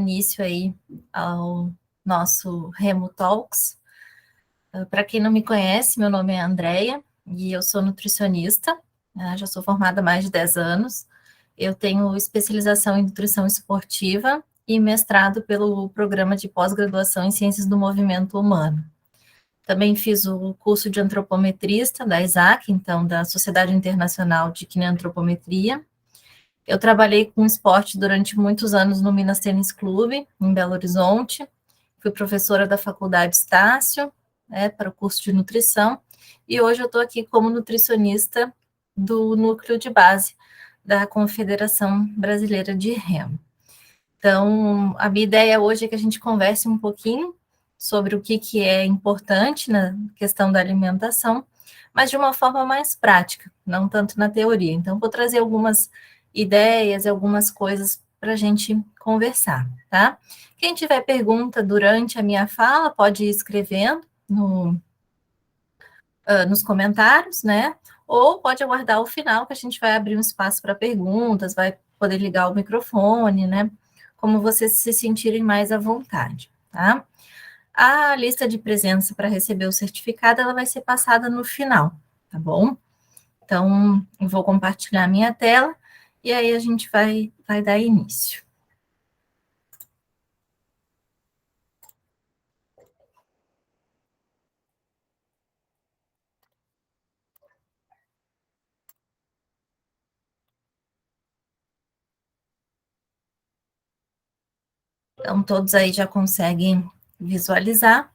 início aí ao nosso Remo Talks. Para quem não me conhece, meu nome é Andreia e eu sou nutricionista, né? Já sou formada há mais de 10 anos. Eu tenho especialização em nutrição esportiva e mestrado pelo programa de pós-graduação em Ciências do Movimento Humano. Também fiz o curso de antropometrista da ISAC, então da Sociedade Internacional de Quineantropometria. Eu trabalhei com esporte durante muitos anos no Minas Tênis Clube, em Belo Horizonte. Fui professora da Faculdade Estácio, para o curso de nutrição. E hoje eu estou aqui como nutricionista do núcleo de base da Confederação Brasileira de Remo. Então, a minha ideia hoje é que a gente converse um pouquinho sobre o que é importante na questão da alimentação, mas de uma forma mais prática, não tanto na teoria. Então, vou trazer algumas ideias e algumas coisas para a gente conversar, tá? Quem tiver pergunta durante a minha fala, pode ir escrevendo nos comentários, né? Ou pode aguardar o final, que a gente vai abrir um espaço para perguntas, vai poder ligar o microfone, né? Como vocês se sentirem mais à vontade, tá? A lista de presença para receber o certificado, ela vai ser passada no final, tá bom? Então, eu vou compartilhar a minha tela e aí a gente vai dar início. Então, todos aí já conseguem visualizar.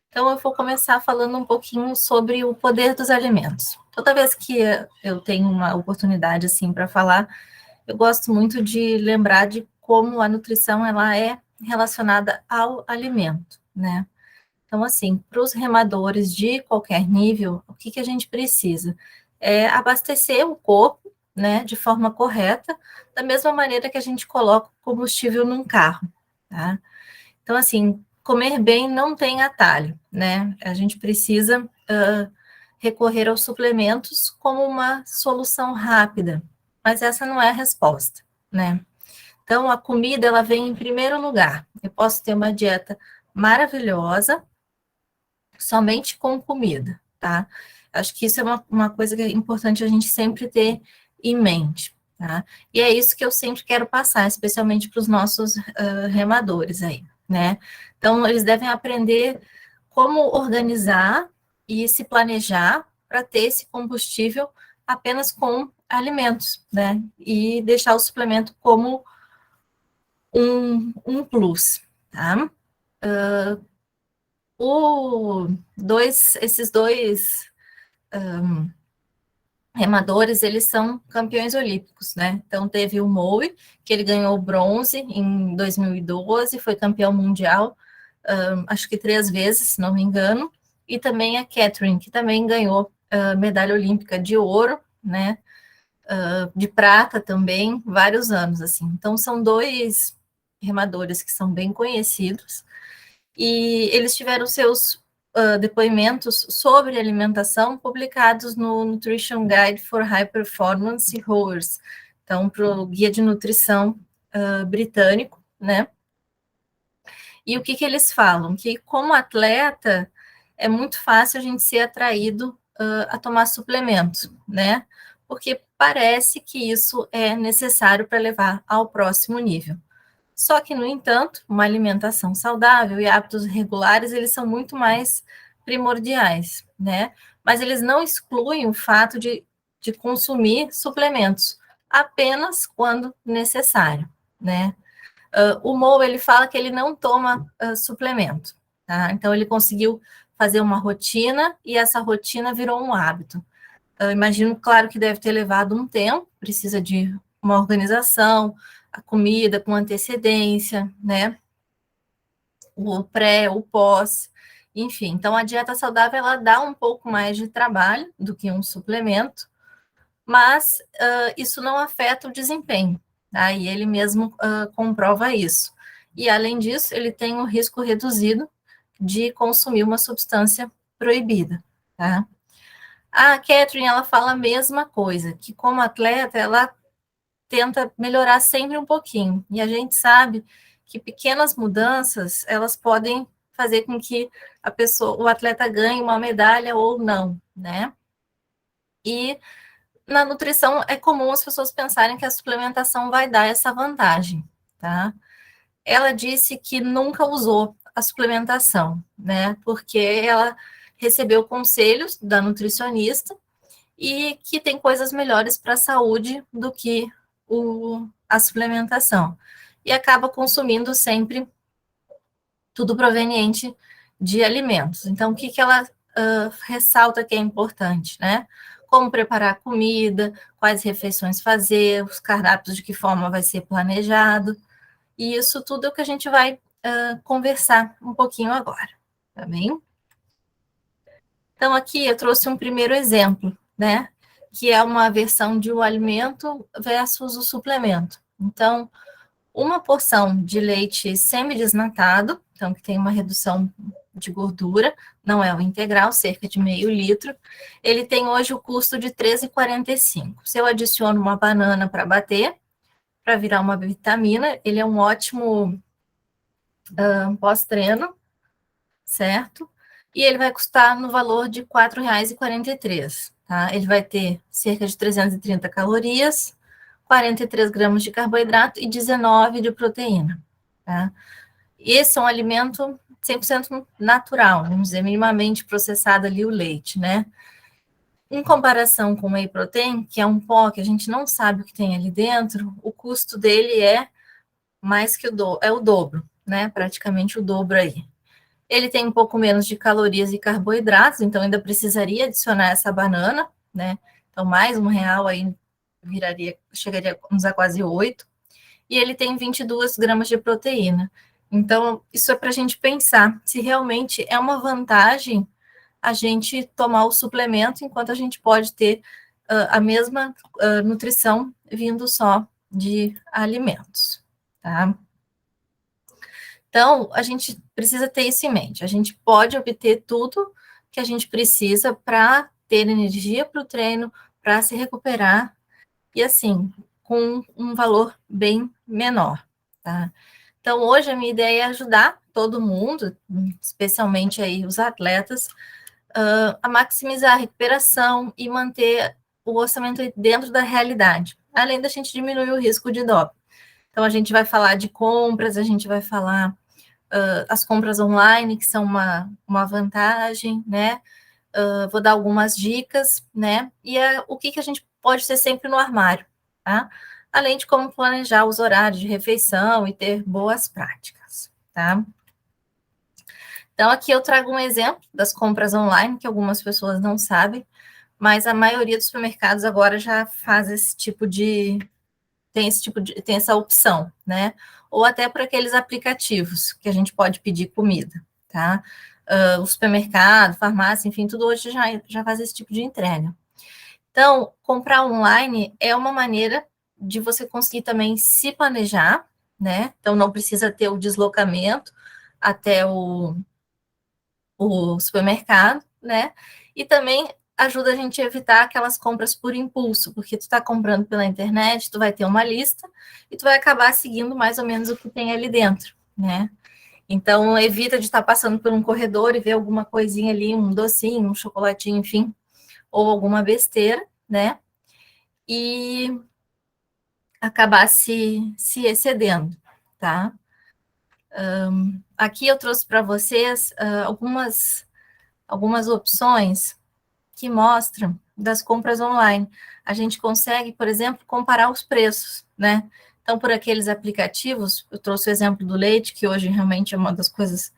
Então, eu vou começar falando um pouquinho sobre o poder dos alimentos. Toda vez que eu tenho uma oportunidade, assim, para falar, eu gosto muito de lembrar de como a nutrição, ela é relacionada ao alimento, né? Então, assim, para os remadores de qualquer nível, o que a gente precisa? É abastecer o corpo, né, de forma correta, da mesma maneira que a gente coloca combustível num carro, tá? Então, assim, comer bem não tem atalho, né? A gente precisa recorrer aos suplementos como uma solução rápida, mas essa não é a resposta, né? Então, a comida, ela vem em primeiro lugar. Eu posso ter uma dieta maravilhosa somente com comida, tá? Acho que isso é uma coisa que é importante a gente sempre ter em mente, tá? E é isso que eu sempre quero passar, especialmente para os nossos remadores aí, né? Então, eles devem aprender como organizar e se planejar para ter esse combustível apenas com alimentos, né? E deixar o suplemento como um plus, tá? Esses dois remadores, eles são campeões olímpicos, né? Então, teve o Moe, que ele ganhou bronze em 2012, foi campeão mundial, acho que 3 vezes, se não me engano, e também a Catherine, que também ganhou medalha olímpica de ouro, né? De prata também, vários anos, assim. Então, são dois remadores que são bem conhecidos, e eles tiveram seus depoimentos sobre alimentação publicados no Nutrition Guide for High Performance Rowers, então, para o Guia de Nutrição britânico, né? E o que eles falam? Que como atleta, é muito fácil a gente ser atraído a tomar suplementos, né? Porque parece que isso é necessário para levar ao próximo nível. Só que, no entanto, uma alimentação saudável e hábitos regulares, eles são muito mais primordiais, né? Mas eles não excluem o fato de consumir suplementos, apenas quando necessário, né? O Mo, ele fala que ele não toma suplemento, tá? Então, ele conseguiu fazer uma rotina e essa rotina virou um hábito. Eu imagino, claro, que deve ter levado um tempo, precisa de uma organização, a comida com antecedência, né? O pré, o pós, enfim. Então, a dieta saudável, ela dá um pouco mais de trabalho do que um suplemento, mas isso não afeta o desempenho, tá? E ele mesmo comprova isso. E, além disso, ele tem um risco reduzido de consumir uma substância proibida, tá? A Catherine, ela fala a mesma coisa, que como atleta, ela tenta melhorar sempre um pouquinho. E a gente sabe que pequenas mudanças, elas podem fazer com que o atleta ganhe uma medalha ou não, né? E na nutrição é comum as pessoas pensarem que a suplementação vai dar essa vantagem, tá? Ela disse que nunca usou a suplementação, né? Porque ela recebeu conselhos da nutricionista e que tem coisas melhores para a saúde do que a suplementação. E acaba consumindo sempre tudo proveniente de alimentos. Então, o que ela ressalta que é importante, né? Como preparar a comida, quais refeições fazer, os cardápios, de que forma vai ser planejado. E isso tudo é o que a gente vai conversar um pouquinho agora, tá bem? Então, aqui eu trouxe um primeiro exemplo, né? Que é uma versão de um alimento versus o suplemento. Então, uma porção de leite semidesnatado, então que tem uma redução de gordura, não é o integral, cerca de meio litro, ele tem hoje o custo de R$ 13,45. Se eu adiciono uma banana para bater, para virar uma vitamina, ele é um ótimo pós-treino, certo? E ele vai custar no valor de R$ 4,43, tá? Ele vai ter cerca de 330 calorias, 43 gramas de carboidrato e 19 de proteína, tá? Esse é um alimento 100% natural, vamos dizer, minimamente processado ali o leite, né? Em comparação com o whey protein, que é um pó que a gente não sabe o que tem ali dentro, o custo dele é mais que o dobro, né? Praticamente o dobro aí. Ele tem um pouco menos de calorias e carboidratos, então ainda precisaria adicionar essa banana, né? Então, mais R$ 1 aí chegaria a quase 8. E ele tem 22 gramas de proteína. Então, isso é para a gente pensar se realmente é uma vantagem a gente tomar o suplemento, enquanto a gente pode ter a mesma nutrição vindo só de alimentos, tá? Então, a gente precisa ter isso em mente. A gente pode obter tudo que a gente precisa para ter energia para o treino, para se recuperar, e assim, com um valor bem menor, tá? Então, hoje a minha ideia é ajudar todo mundo, especialmente aí os atletas, a maximizar a recuperação e manter o orçamento dentro da realidade, além da gente diminuir o risco de doping. Então, a gente vai falar de compras, a gente vai falar as compras online, que são uma vantagem, né? Vou dar algumas dicas, né? E o que a gente pode ter sempre no armário, tá? Além de como planejar os horários de refeição e ter boas práticas, tá? Então, aqui eu trago um exemplo das compras online, que algumas pessoas não sabem, mas a maioria dos supermercados agora já faz tem essa opção, né? Ou até por aqueles aplicativos que a gente pode pedir comida, tá? O supermercado, farmácia, enfim, tudo hoje já faz esse tipo de entrega. Então, comprar online é uma maneira de você conseguir também se planejar, né? Então, não precisa ter o deslocamento até o supermercado, né? E também ajuda a gente a evitar aquelas compras por impulso, porque tu está comprando pela internet, tu vai ter uma lista e tu vai acabar seguindo mais ou menos o que tem ali dentro, né? Então, evita de estar passando por um corredor e ver alguma coisinha ali, um docinho, um chocolatinho, enfim, ou alguma besteira, né? E acabar se excedendo, tá? Aqui eu trouxe para vocês algumas opções que mostram das compras online. A gente consegue, por exemplo, comparar os preços, né? Então, por aqueles aplicativos, eu trouxe o exemplo do leite, que hoje realmente é uma das coisas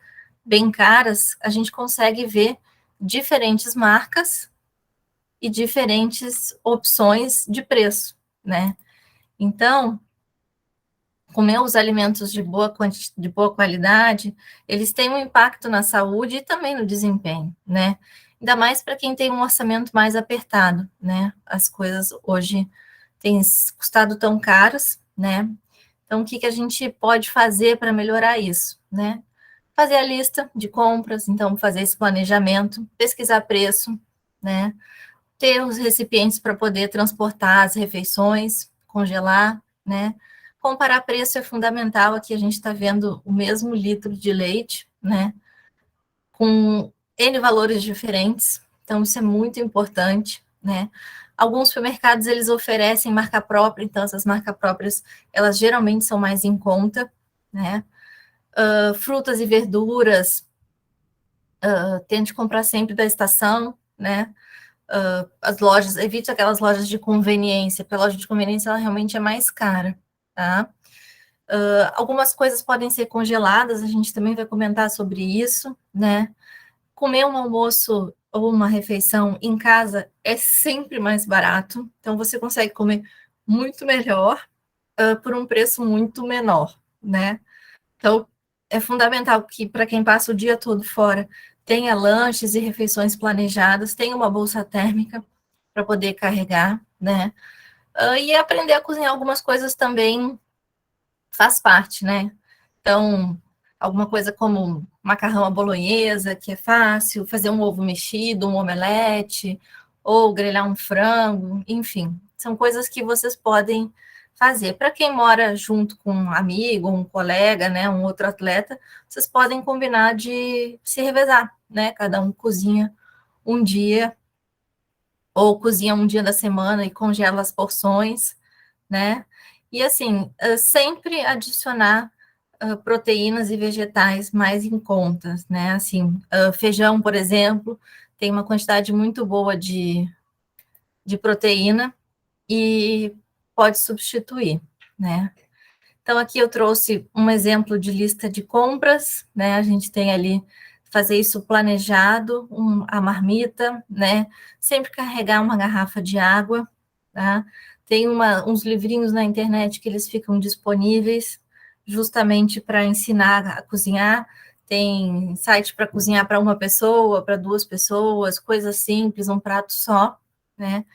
bem caras, a gente consegue ver diferentes marcas e diferentes opções de preço, né? Então, comer os alimentos de boa qualidade, eles têm um impacto na saúde e também no desempenho, né? Ainda mais para quem tem um orçamento mais apertado, né? As coisas hoje têm custado tão caras, né? Então, o que a gente pode fazer para melhorar isso, né? Fazer a lista de compras, então fazer esse planejamento, pesquisar preço, né? Ter os recipientes para poder transportar as refeições, congelar, né? Comparar preço é fundamental. Aqui a gente está vendo o mesmo litro de leite, né, com N valores diferentes, então isso é muito importante, né. Alguns supermercados, eles oferecem marca própria, então essas marcas próprias, elas geralmente são mais em conta, né. Frutas e verduras, tente comprar sempre da estação, né. As lojas, evite aquelas lojas de conveniência, porque a loja de conveniência, ela realmente é mais cara, tá. Algumas coisas podem ser congeladas, a gente também vai comentar sobre isso, né. Comer um almoço ou uma refeição em casa é sempre mais barato, então você consegue comer muito melhor, por um preço muito menor, né. Então, é fundamental que, para quem passa o dia todo fora, tenha lanches e refeições planejadas, tenha uma bolsa térmica para poder carregar, né. E aprender a cozinhar algumas coisas também faz parte, né. Então, alguma coisa como macarrão à bolonhesa, que é fácil, fazer um ovo mexido, um omelete, ou grelhar um frango, enfim, são coisas que vocês podem fazer. Para quem mora junto com um amigo, um colega, né, um outro atleta, vocês podem combinar de se revezar, né, cada um cozinha um dia, ou cozinha um dia da semana e congela as porções, né. E assim, sempre adicionar proteínas e vegetais mais em contas, né? Assim, feijão, por exemplo, tem uma quantidade muito boa de proteína e pode substituir, né? Então, aqui eu trouxe um exemplo de lista de compras, né? A gente tem ali fazer isso planejado, a marmita, né? Sempre carregar uma garrafa de água, tá? Tem uns livrinhos na internet que eles ficam disponíveis justamente para ensinar a cozinhar. Tem site para cozinhar para uma pessoa, para duas pessoas, coisas simples, um prato só, né?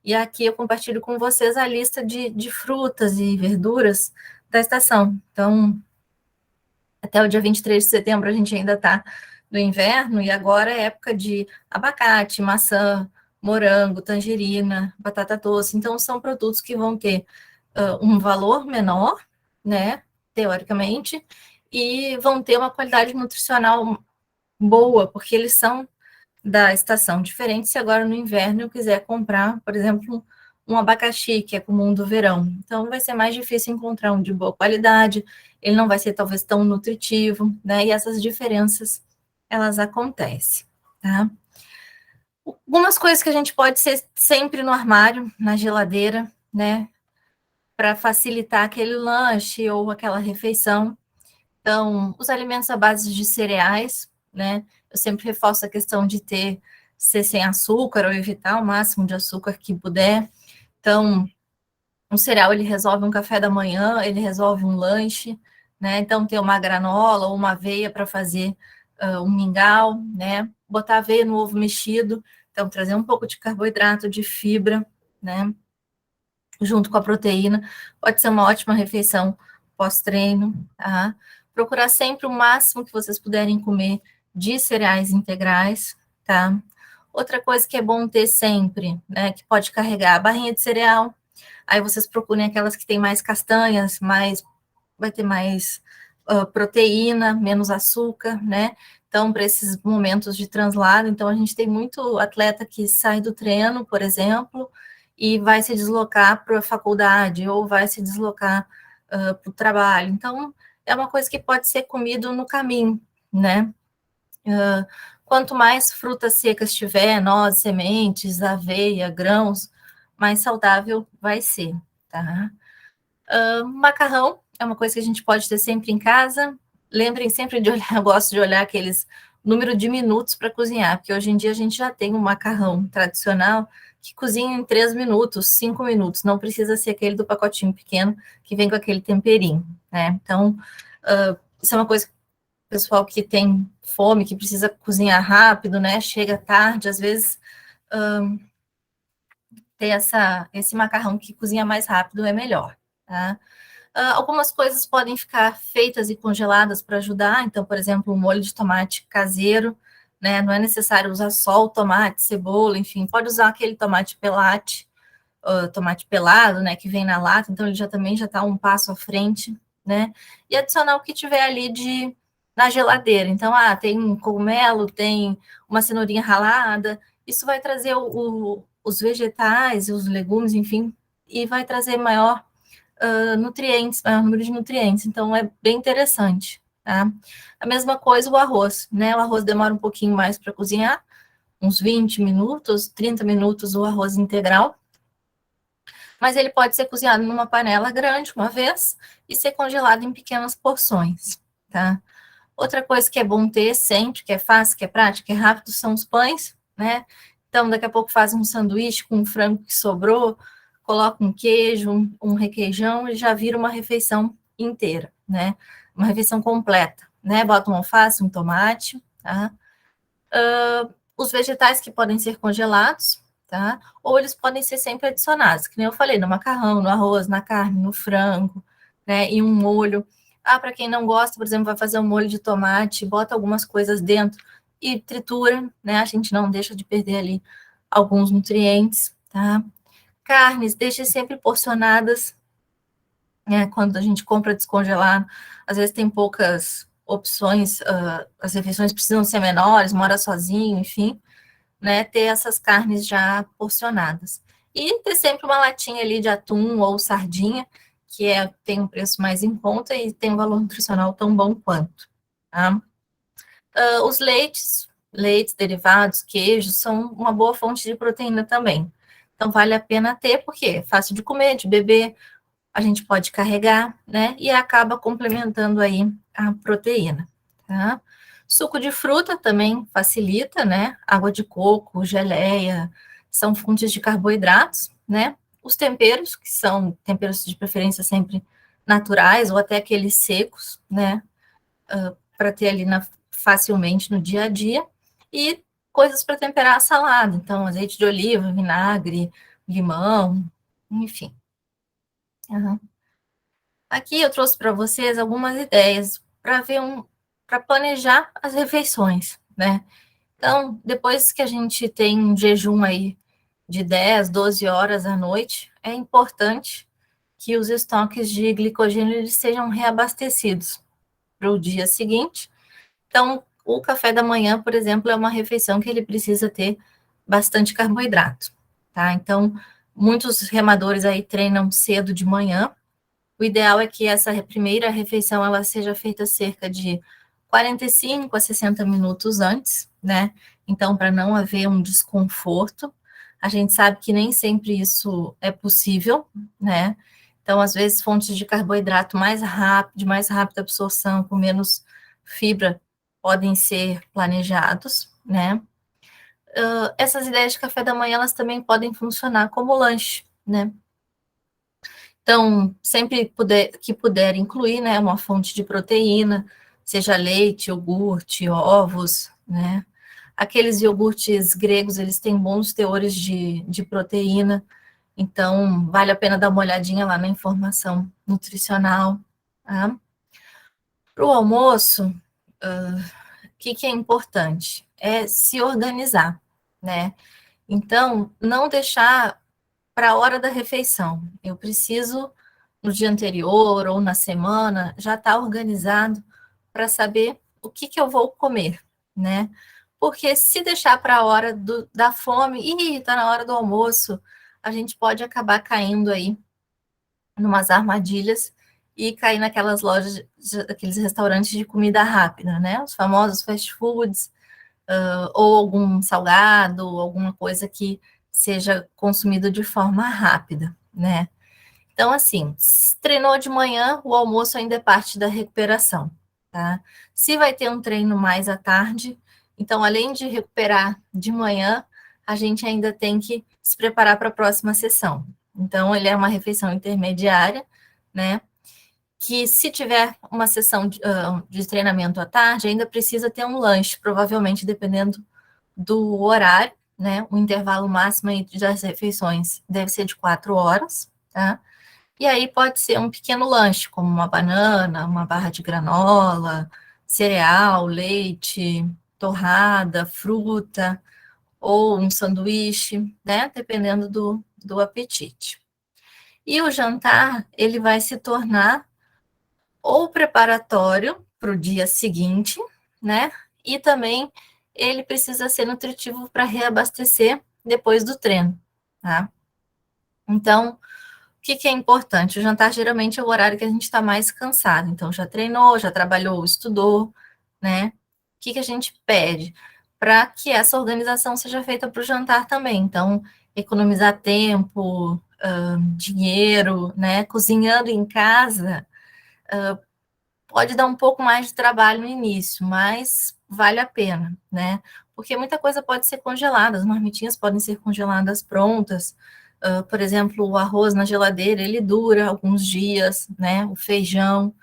E aqui eu compartilho com vocês a lista de frutas e verduras da estação. Então, até o dia 23 de setembro a gente ainda está no inverno, e agora é época de abacate, maçã, morango, tangerina, batata doce. Então, são produtos que vão ter um valor menor, né, teoricamente, e vão ter uma qualidade nutricional boa, porque eles são da estação. Diferente se agora no inverno eu quiser comprar, por exemplo, um abacaxi, que é comum do verão. Então, vai ser mais difícil encontrar um de boa qualidade, ele não vai ser talvez tão nutritivo, né? E essas diferenças, elas acontecem, tá? Algumas coisas que a gente pode ser sempre no armário, na geladeira, né? Para facilitar aquele lanche ou aquela refeição. Então, os alimentos à base de cereais, né? Eu sempre reforço a questão de ser sem açúcar ou evitar o máximo de açúcar que puder. Então, um cereal, ele resolve um café da manhã, ele resolve um lanche, né? Então, ter uma granola ou uma aveia para fazer um mingau, né? Botar aveia no ovo mexido, então trazer um pouco de carboidrato, de fibra, né? Junto com a proteína, pode ser uma ótima refeição pós-treino, tá? Procurar sempre o máximo que vocês puderem comer de cereais integrais, tá? Outra coisa que é bom ter sempre, né, que pode carregar a barrinha de cereal, aí vocês procurem aquelas que têm mais castanhas, vai ter mais proteína, menos açúcar, né? Então, para esses momentos de translado, então a gente tem muito atleta que sai do treino, por exemplo, e vai se deslocar para a faculdade ou vai se deslocar para o trabalho. Então, é uma coisa que pode ser comido no caminho, né? Quanto mais frutas secas tiver, nozes, sementes, aveia, grãos, mais saudável vai ser, tá? Macarrão é uma coisa que a gente pode ter sempre em casa. Lembrem sempre de olhar, eu gosto de olhar aqueles número de minutos para cozinhar, porque hoje em dia a gente já tem um macarrão tradicional que cozinha em 3 minutos, 5 minutos, não precisa ser aquele do pacotinho pequeno que vem com aquele temperinho, né? Então, isso é uma coisa que o pessoal que tem fome, que precisa cozinhar rápido, né? Chega tarde, às vezes ter esse macarrão que cozinha mais rápido é melhor, tá? Algumas coisas podem ficar feitas e congeladas para ajudar, então, por exemplo, um molho de tomate caseiro, né? Não é necessário usar só o tomate, cebola, enfim, pode usar aquele tomate pelate, tomate pelado, né, que vem na lata, então ele também já está um passo à frente, né? E adicionar o que tiver ali na geladeira. Então, tem um cogumelo, tem uma cenourinha ralada, isso vai trazer os vegetais, os legumes, enfim, e vai trazer maior nutrientes, maior número de nutrientes. Então, é bem interessante, tá? A mesma coisa o arroz, né? O arroz demora um pouquinho mais para cozinhar, uns 20 minutos, 30 minutos o arroz integral, mas ele pode ser cozinhado numa panela grande uma vez e ser congelado em pequenas porções, tá? Outra coisa que é bom ter sempre, que é fácil, que é prático, que é rápido, são os pães, né? Então, daqui a pouco faz um sanduíche com um frango que sobrou, coloca um queijo, um requeijão e já vira uma refeição inteira, né? Uma refeição completa, né? Bota um alface, um tomate, tá? Os vegetais que podem ser congelados, tá? Ou eles podem ser sempre adicionados, que nem eu falei, no macarrão, no arroz, na carne, no frango, né? E um molho. Para quem não gosta, por exemplo, vai fazer um molho de tomate, bota algumas coisas dentro e tritura, né? A gente não deixa de perder ali alguns nutrientes, tá? Carnes, deixe sempre porcionadas, né? Quando a gente compra descongelado, às vezes tem poucas opções, as refeições precisam ser menores, mora sozinho, enfim, né? Ter essas carnes já porcionadas. E ter sempre uma latinha ali de atum ou sardinha, que tem um preço mais em conta e tem um valor nutricional tão bom quanto, tá? Os leites, derivados, queijos, são uma boa fonte de proteína também. Então, vale a pena ter, porque é fácil de comer, de beber, a gente pode carregar, né? E acaba complementando aí a proteína, tá? Suco de fruta também facilita, né? Água de coco, geleia, são fontes de carboidratos, né? Os temperos, que são temperos de preferência sempre naturais, ou até aqueles secos, né? Para ter ali facilmente no dia a dia. E coisas para temperar a salada, então azeite de oliva, vinagre, limão, enfim. Uhum. Aqui eu trouxe para vocês algumas ideias para planejar as refeições, né? Então, depois que a gente tem um jejum aí de 10, 12 horas à noite, é importante que os estoques de glicogênio eles sejam reabastecidos para o dia seguinte. Então, o café da manhã, por exemplo, é uma refeição que ele precisa ter bastante carboidrato, tá? Então, muitos remadores aí treinam cedo de manhã. O ideal é que essa primeira refeição ela seja feita cerca de 45 a 60 minutos antes, né? Então, para não haver um desconforto, a gente sabe que nem sempre isso é possível, né? Então, às vezes, fontes de carboidrato mais rápido, de mais rápida absorção, com menos fibra, podem ser planejados, né? Essas ideias de café da manhã, elas também podem funcionar como lanche, né? Então, sempre que puder incluir, né, uma fonte de proteína, seja leite, iogurte, ovos, né? Aqueles iogurtes gregos, eles têm bons teores de proteína, então vale a pena dar uma olhadinha lá na informação nutricional, tá? Para o almoço, o que é importante? É se organizar, né? Então, não deixar para a hora da refeição. Eu preciso, no dia anterior ou na semana, já estar organizado para saber o que eu vou comer, né? Porque se deixar para a hora da fome, e está na hora do almoço, a gente pode acabar caindo aí numas armadilhas e cair naquelas lojas, aqueles restaurantes de comida rápida, né? Os famosos fast foods, ou algum salgado, alguma coisa que seja consumido de forma rápida, né? Então, assim, se treinou de manhã, o almoço ainda é parte da recuperação, tá? Se vai ter um treino mais à tarde, então, além de recuperar de manhã, a gente ainda tem que se preparar para a próxima sessão. Então, ele é uma refeição intermediária, né? Que se tiver uma sessão de treinamento à tarde, ainda precisa ter um lanche, provavelmente dependendo do horário, né? O intervalo máximo das refeições deve ser de 4 horas, tá? E aí pode ser um pequeno lanche, como uma banana, uma barra de granola, cereal, leite, torrada, fruta, ou um sanduíche, né? Dependendo do apetite. E o jantar, ele vai se tornar ou preparatório para o dia seguinte, né? E também ele precisa ser nutritivo para reabastecer depois do treino, tá? Então, o que é importante? O jantar geralmente é o horário que a gente está mais cansado. Então, já treinou, já trabalhou, estudou, né? O que a gente pede? Para que essa organização seja feita para o jantar também. Então, economizar tempo, dinheiro, né? Cozinhando em casa, pode dar um pouco mais de trabalho no início, mas vale a pena, né? Porque muita coisa pode ser congelada, as marmitinhas podem ser congeladas prontas. Por exemplo, o arroz na geladeira, ele dura alguns dias, né? O feijão.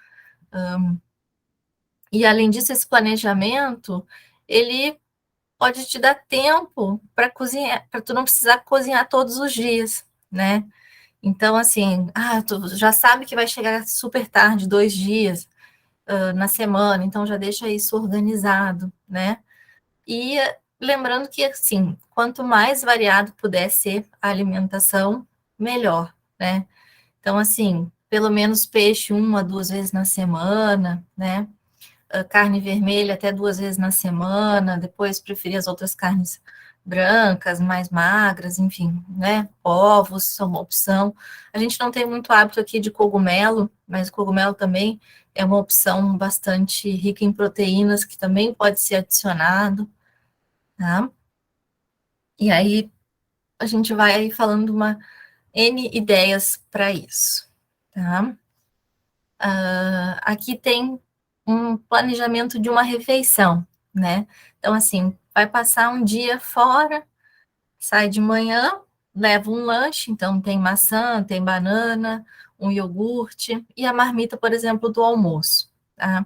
E além disso, esse planejamento, ele pode te dar tempo para cozinhar, para tu não precisar cozinhar todos os dias, né? Então, assim, tu já sabe que vai chegar super tarde, 2 dias, na semana, então já deixa isso organizado, né? E lembrando que, assim, quanto mais variado puder ser a alimentação, melhor, né? Então, assim, pelo menos peixe 1 a 2 vezes na semana, né? Carne vermelha até 2 vezes na semana, depois preferir as outras carnes brancas, mais magras, enfim, né? Ovos são uma opção. A gente não tem muito hábito aqui de cogumelo, mas o cogumelo também é uma opção bastante rica em proteínas, que também pode ser adicionado, tá? E aí a gente vai aí falando uma N ideias para isso, tá? Aqui tem um planejamento de uma refeição, né? Então, assim, vai passar um dia fora, sai de manhã, leva um lanche, então tem maçã, tem banana, um iogurte e a marmita, por exemplo, do almoço, tá?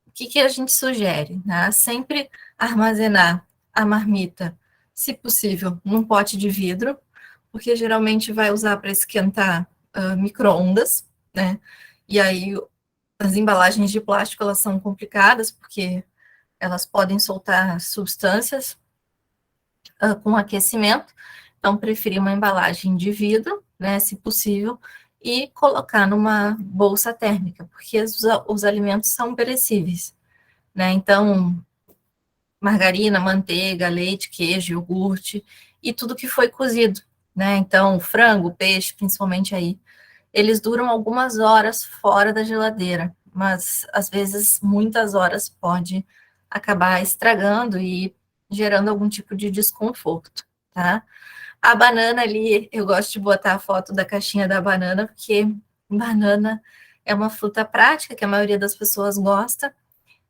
O que a gente sugere, né? Sempre armazenar a marmita, se possível, num pote de vidro, porque geralmente vai usar para esquentar micro-ondas, né? E aí as embalagens de plástico, elas são complicadas, porque elas podem soltar substâncias com aquecimento, então preferir uma embalagem de vidro, né, se possível, e colocar numa bolsa térmica, porque os alimentos são perecíveis, né, então margarina, manteiga, leite, queijo, iogurte, e tudo que foi cozido, né, então frango, peixe, principalmente aí, eles duram algumas horas fora da geladeira, mas às vezes muitas horas pode acabar estragando e gerando algum tipo de desconforto, tá? A banana ali, eu gosto de botar a foto da caixinha da banana, porque banana é uma fruta prática que a maioria das pessoas gosta,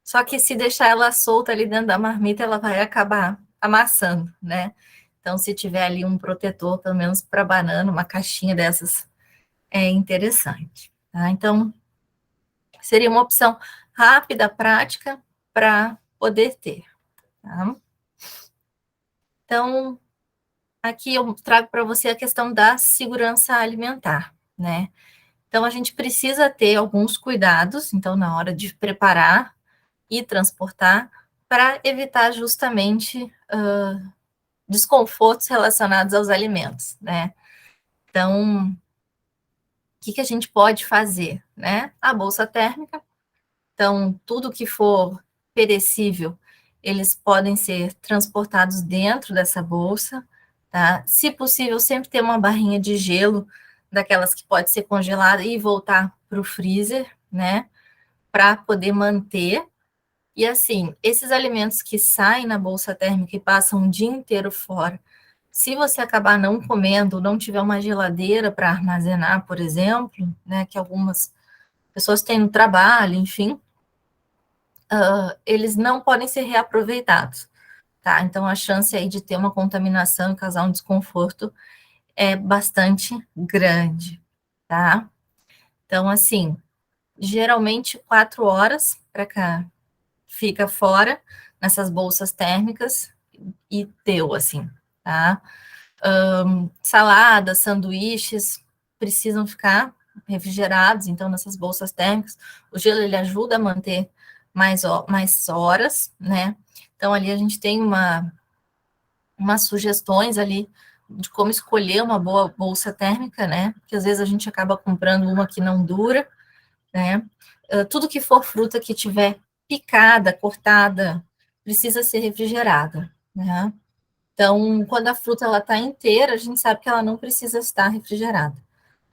só que se deixar ela solta ali dentro da marmita, ela vai acabar amassando, né? Então, se tiver ali um protetor, pelo menos para banana, uma caixinha dessas é interessante, tá? Então, seria uma opção rápida, prática, para poder ter, tá? Então, aqui eu trago para você a questão da segurança alimentar, né? Então, a gente precisa ter alguns cuidados, então, na hora de preparar e transportar, para evitar justamente desconfortos relacionados aos alimentos, né? Então, o que a gente pode fazer, né? A bolsa térmica. Então, tudo que for perecível, eles podem ser transportados dentro dessa bolsa, tá? Se possível, sempre ter uma barrinha de gelo, daquelas que pode ser congelada e voltar para o freezer, né? Para poder manter. E assim, esses alimentos que saem na bolsa térmica e passam um dia inteiro fora, se você acabar não comendo, não tiver uma geladeira para armazenar, por exemplo, né? Que algumas pessoas têm no trabalho, enfim, eles não podem ser reaproveitados, tá? Então, a chance aí de ter uma contaminação e causar um desconforto é bastante grande, tá? Então, assim, geralmente 4 horas para cá fica fora nessas bolsas térmicas e deu, assim, tá? Saladas, sanduíches precisam ficar refrigerados, então, nessas bolsas térmicas. O gelo, ele ajuda a manter mais horas, né? Então, ali a gente tem umas sugestões ali de como escolher uma boa bolsa térmica, né? Porque às vezes a gente acaba comprando uma que não dura, né? Tudo que for fruta que tiver picada, cortada, precisa ser refrigerada, né? Então, quando a fruta ela está inteira, a gente sabe que ela não precisa estar refrigerada,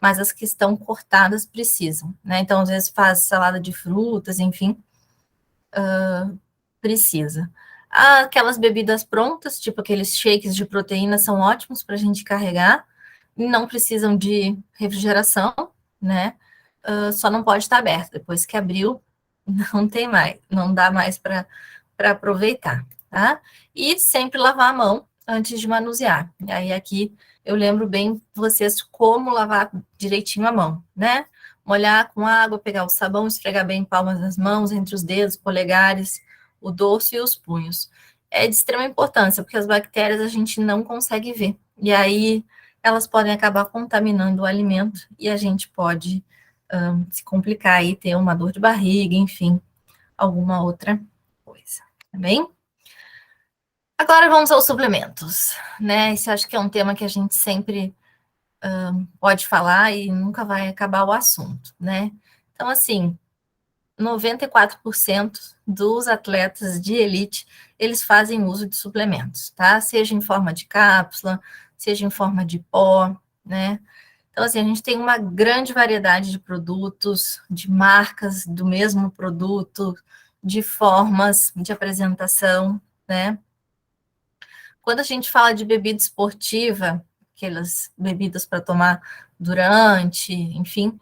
mas as que estão cortadas precisam, né? Então, às vezes faz salada de frutas, enfim, precisa. Aquelas bebidas prontas, tipo aqueles shakes de proteína, são ótimos para a gente carregar, não precisam de refrigeração, né? Só não pode estar aberto. Depois que abriu, não tem mais, não dá mais para aproveitar, tá? E sempre lavar a mão antes de manusear. E aí aqui eu lembro bem vocês como lavar direitinho a mão, né? Molhar com água, pegar o sabão, esfregar bem palmas das mãos, entre os dedos, polegares, o dorso e os punhos. É de extrema importância, porque as bactérias a gente não consegue ver. E aí elas podem acabar contaminando o alimento e a gente pode se complicar e ter uma dor de barriga, enfim, alguma outra coisa, tá bem? Agora vamos aos suplementos, né? Esse acho que é um tema que a gente sempre pode falar e nunca vai acabar o assunto, né? Então, assim, 94% dos atletas de elite, eles fazem uso de suplementos, tá? Seja em forma de cápsula, seja em forma de pó, né? Então, assim, a gente tem uma grande variedade de produtos, de marcas do mesmo produto, de formas de apresentação, né? Quando a gente fala de bebida esportiva, aquelas bebidas para tomar durante, enfim,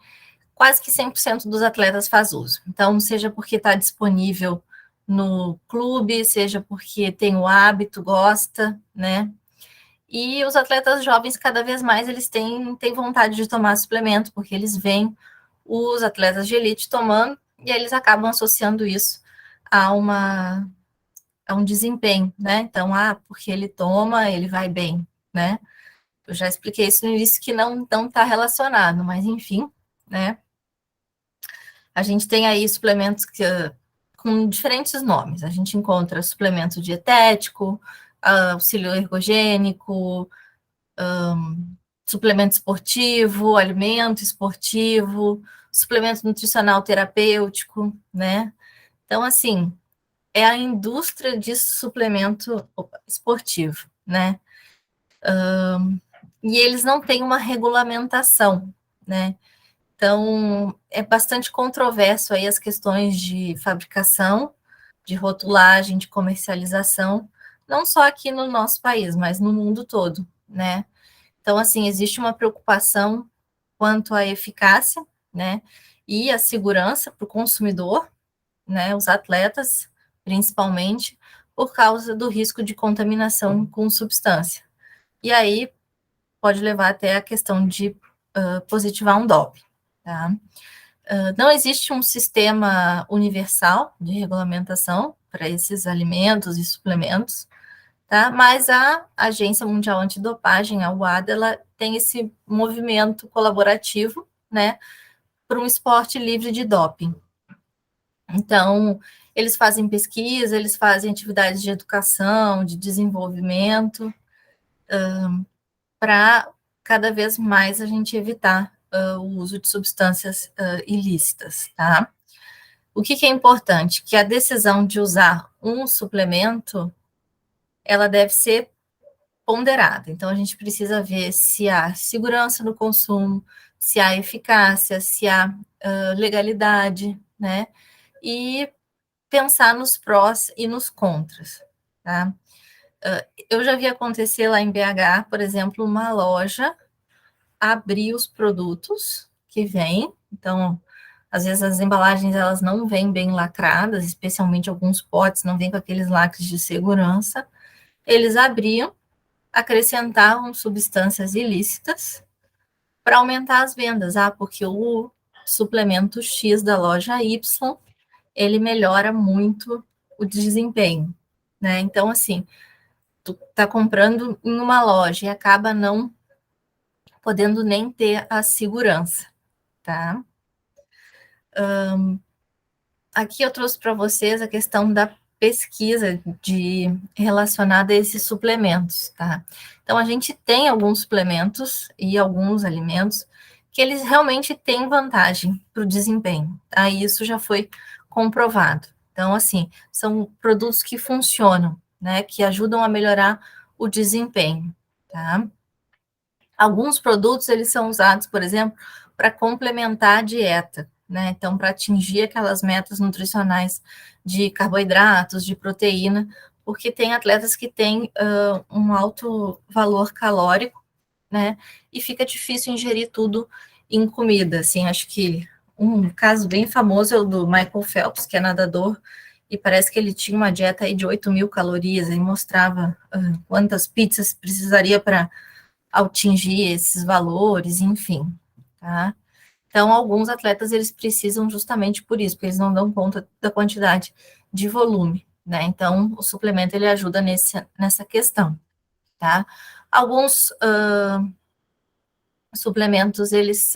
quase que 100% dos atletas faz uso. Então, seja porque está disponível no clube, seja porque tem o hábito, gosta, né? E os atletas jovens, cada vez mais, eles têm vontade de tomar suplemento, porque eles veem os atletas de elite tomando, e eles acabam associando isso a, a um desempenho, né? Então, porque ele toma, ele vai bem, né? Eu já expliquei isso no início que não está relacionado, mas enfim, né? A gente tem aí suplementos com diferentes nomes. A gente encontra suplemento dietético, auxílio ergogênico, suplemento esportivo, alimento esportivo, suplemento nutricional terapêutico, né? Então, assim, é a indústria de suplemento esportivo, né? E eles não têm uma regulamentação, né? Então, é bastante controverso aí as questões de fabricação, de rotulagem, de comercialização, não só aqui no nosso país, mas no mundo todo, né? Então, assim, existe uma preocupação quanto à eficácia, né, e a segurança para o consumidor, né, os atletas, principalmente, por causa do risco de contaminação com substância. E aí pode levar até a questão de positivar um doping, tá? Não existe um sistema universal de regulamentação para esses alimentos e suplementos, tá? Mas a Agência Mundial Antidopagem, a UADA, ela tem esse movimento colaborativo, né, para um esporte livre de doping. Então, eles fazem pesquisa, eles fazem atividades de educação, de desenvolvimento, para cada vez mais a gente evitar o uso de substâncias ilícitas, tá? O que é importante? Que a decisão de usar um suplemento, ela deve ser ponderada. Então, a gente precisa ver se há segurança no consumo, se há eficácia, se há legalidade, né? E pensar nos prós e nos contras, tá? Eu já vi acontecer lá em BH, por exemplo, uma loja abrir os produtos que vêm, então, às vezes as embalagens elas não vêm bem lacradas, especialmente alguns potes não vêm com aqueles lacres de segurança, eles abriam, acrescentavam substâncias ilícitas para aumentar as vendas, porque o suplemento X da loja Y, ele melhora muito o desempenho, né? Então, assim, tu tá comprando em uma loja e acaba não podendo nem ter a segurança, tá? Aqui eu trouxe para vocês a questão da pesquisa relacionada a esses suplementos, tá? Então, a gente tem alguns suplementos e alguns alimentos que eles realmente têm vantagem para o desempenho, tá? E isso já foi comprovado. Então, assim, são produtos que funcionam, né? Que ajudam a melhorar o desempenho, tá? Alguns produtos, eles são usados, por exemplo, para complementar a dieta, né? Então, para atingir aquelas metas nutricionais de carboidratos, de proteína, porque tem atletas que têm um alto valor calórico, né? E fica difícil ingerir tudo em comida, assim, acho que um caso bem famoso é o do Michael Phelps, que é nadador, e parece que ele tinha uma dieta aí de 8.000 calorias, e mostrava quantas pizzas precisaria para atingir esses valores, enfim, tá? Então, alguns atletas, eles precisam justamente por isso, porque eles não dão conta da quantidade de volume, né? Então, o suplemento, ele ajuda nessa questão, tá? Alguns suplementos, eles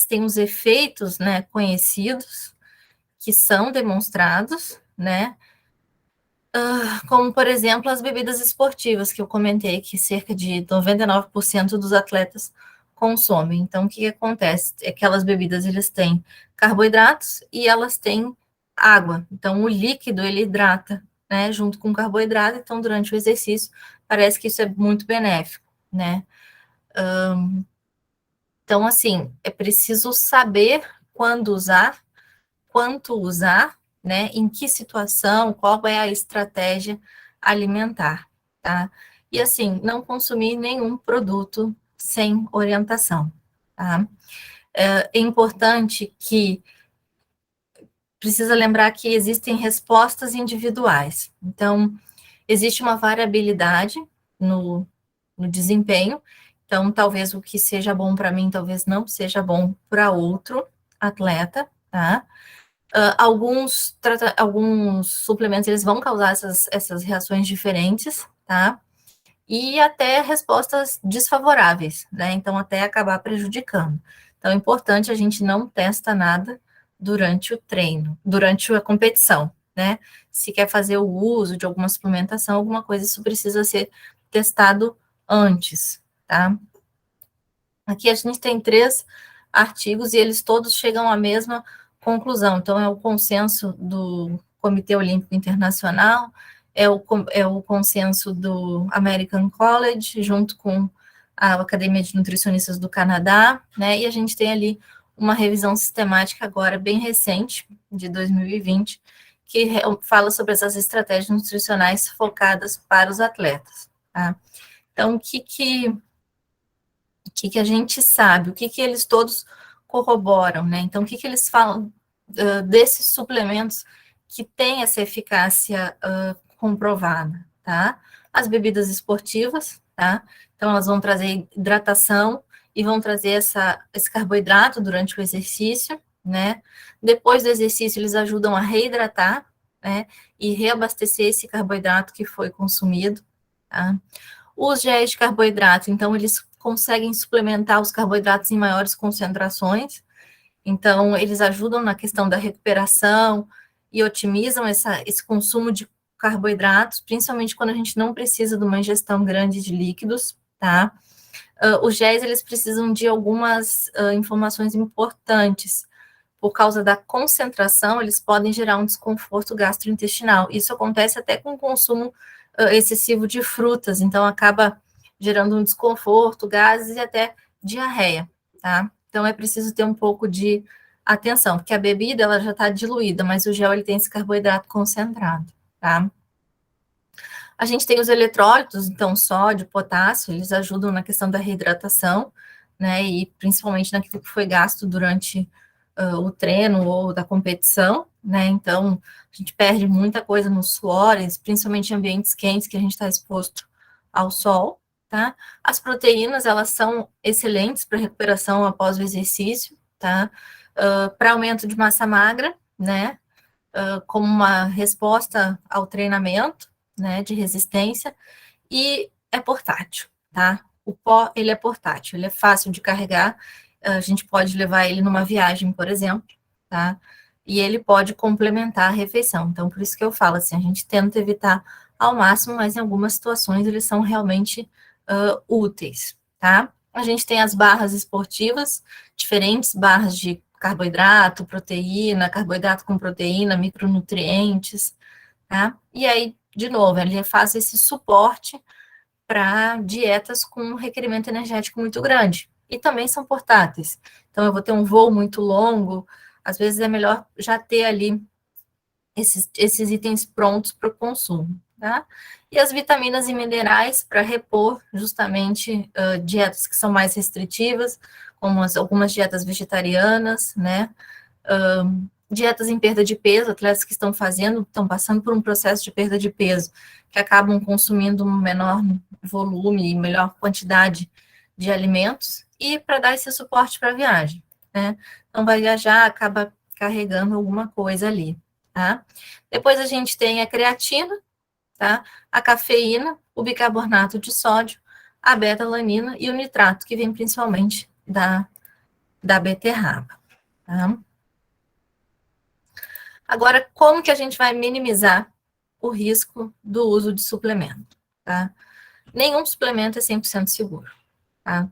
têm os efeitos, né, conhecidos, que são demonstrados, né? Como, por exemplo, as bebidas esportivas, que eu comentei, que cerca de 99% dos atletas consomem. Então, o que acontece? Aquelas bebidas, eles têm carboidratos e elas têm água. Então, o líquido, ele hidrata, né, junto com o carboidrato. Então, durante o exercício, parece que isso é muito benéfico, né? Então, assim, é preciso saber quando usar, quanto usar, né? Em que situação, qual é a estratégia alimentar, tá? E assim, não consumir nenhum produto sem orientação, tá? É importante que precisa lembrar que existem respostas individuais. Então, existe uma variabilidade no desempenho. Então, talvez o que seja bom para mim, talvez não seja bom para outro atleta, tá? Alguns suplementos, eles vão causar essas reações diferentes, tá? E até respostas desfavoráveis, né? Então, até acabar prejudicando. Então, é importante a gente não testa nada durante o treino, durante a competição, né? Se quer fazer o uso de alguma suplementação, alguma coisa, isso precisa ser testado antes, tá? Aqui a gente tem 3 artigos e eles todos chegam à mesma conclusão. Então, é o consenso do Comitê Olímpico Internacional, é o consenso do American College, junto com a Academia de Nutricionistas do Canadá, né? E a gente tem ali uma revisão sistemática agora, bem recente, de 2020, que fala sobre essas estratégias nutricionais focadas para os atletas, tá? Então, o que a gente sabe, o que eles todos corroboram, né? Então, o que eles falam desses suplementos que têm essa eficácia comprovada, tá? As bebidas esportivas, tá? Então, elas vão trazer hidratação e vão trazer esse carboidrato durante o exercício, né? Depois do exercício, eles ajudam a reidratar, né? E reabastecer esse carboidrato que foi consumido, tá? Os géis de carboidrato, então, eles conseguem suplementar os carboidratos em maiores concentrações, então, eles ajudam na questão da recuperação e otimizam esse consumo de carboidratos, principalmente quando a gente não precisa de uma ingestão grande de líquidos, tá? Os géis, eles precisam de algumas informações importantes. Por causa da concentração, eles podem gerar um desconforto gastrointestinal. Isso acontece até com o consumo excessivo de frutas, então acaba gerando um desconforto, gases e até diarreia, tá? Então é preciso ter um pouco de atenção, porque a bebida ela já está diluída, mas o gel ele tem esse carboidrato concentrado, tá? A gente tem os eletrólitos, então sódio, potássio, eles ajudam na questão da reidratação, né? E principalmente naquilo que foi gasto durante o treino ou da competição, né? Então, a gente perde muita coisa nos suores, principalmente em ambientes quentes que a gente está exposto ao sol, tá? As proteínas, elas são excelentes para recuperação após o exercício, tá? Para aumento de massa magra, né? Como uma resposta ao treinamento, né? De resistência, e é portátil, tá? O pó, ele é portátil, ele é fácil de carregar, a gente pode levar ele numa viagem, por exemplo, tá? e ele pode complementar a refeição. Então, por isso que eu falo assim, a gente tenta evitar ao máximo, mas em algumas situações eles são realmente úteis, tá? A gente tem as barras esportivas, diferentes barras de carboidrato, proteína, carboidrato com proteína, micronutrientes, tá? E aí, de novo, ele faz esse suporte para dietas com um requerimento energético muito grande. E também são portáteis. Então, eu vou ter um voo muito longo, às vezes é melhor já ter ali esses itens prontos para o consumo, tá? E as vitaminas e minerais para repor justamente dietas que são mais restritivas, como algumas dietas vegetarianas, né? Dietas em perda de peso, atletas que estão passando por um processo de perda de peso, que acabam consumindo um menor volume e melhor quantidade de alimentos, e para dar esse suporte para a viagem, né? Então, vai viajar, acaba carregando alguma coisa ali, tá? Depois a gente tem a creatina, tá? A cafeína, o bicarbonato de sódio, a beta-alanina e o nitrato, que vem principalmente da beterraba, tá? Agora, como que a gente vai minimizar o risco do uso de suplemento, tá? Nenhum suplemento é 100% seguro, tá?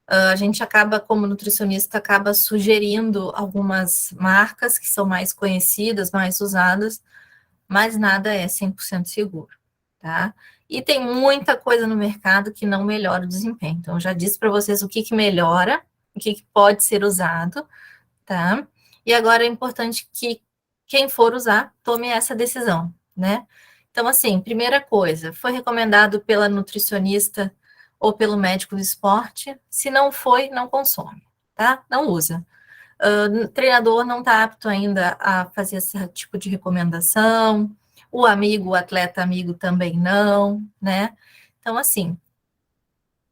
A gente acaba, como nutricionista, acaba sugerindo algumas marcas que são mais conhecidas, mais usadas, mas nada é 100% seguro, tá? E tem muita coisa no mercado que não melhora o desempenho. Então, eu já disse para vocês o que melhora, o que pode ser usado, tá? E agora é importante que quem for usar, tome essa decisão, né? Então, assim, primeira coisa, foi recomendado pela nutricionista ou pelo médico do esporte. Se não foi, não consome, tá? Não usa. O treinador não está apto ainda a fazer esse tipo de recomendação. O amigo, o atleta amigo também não, né? Então, assim,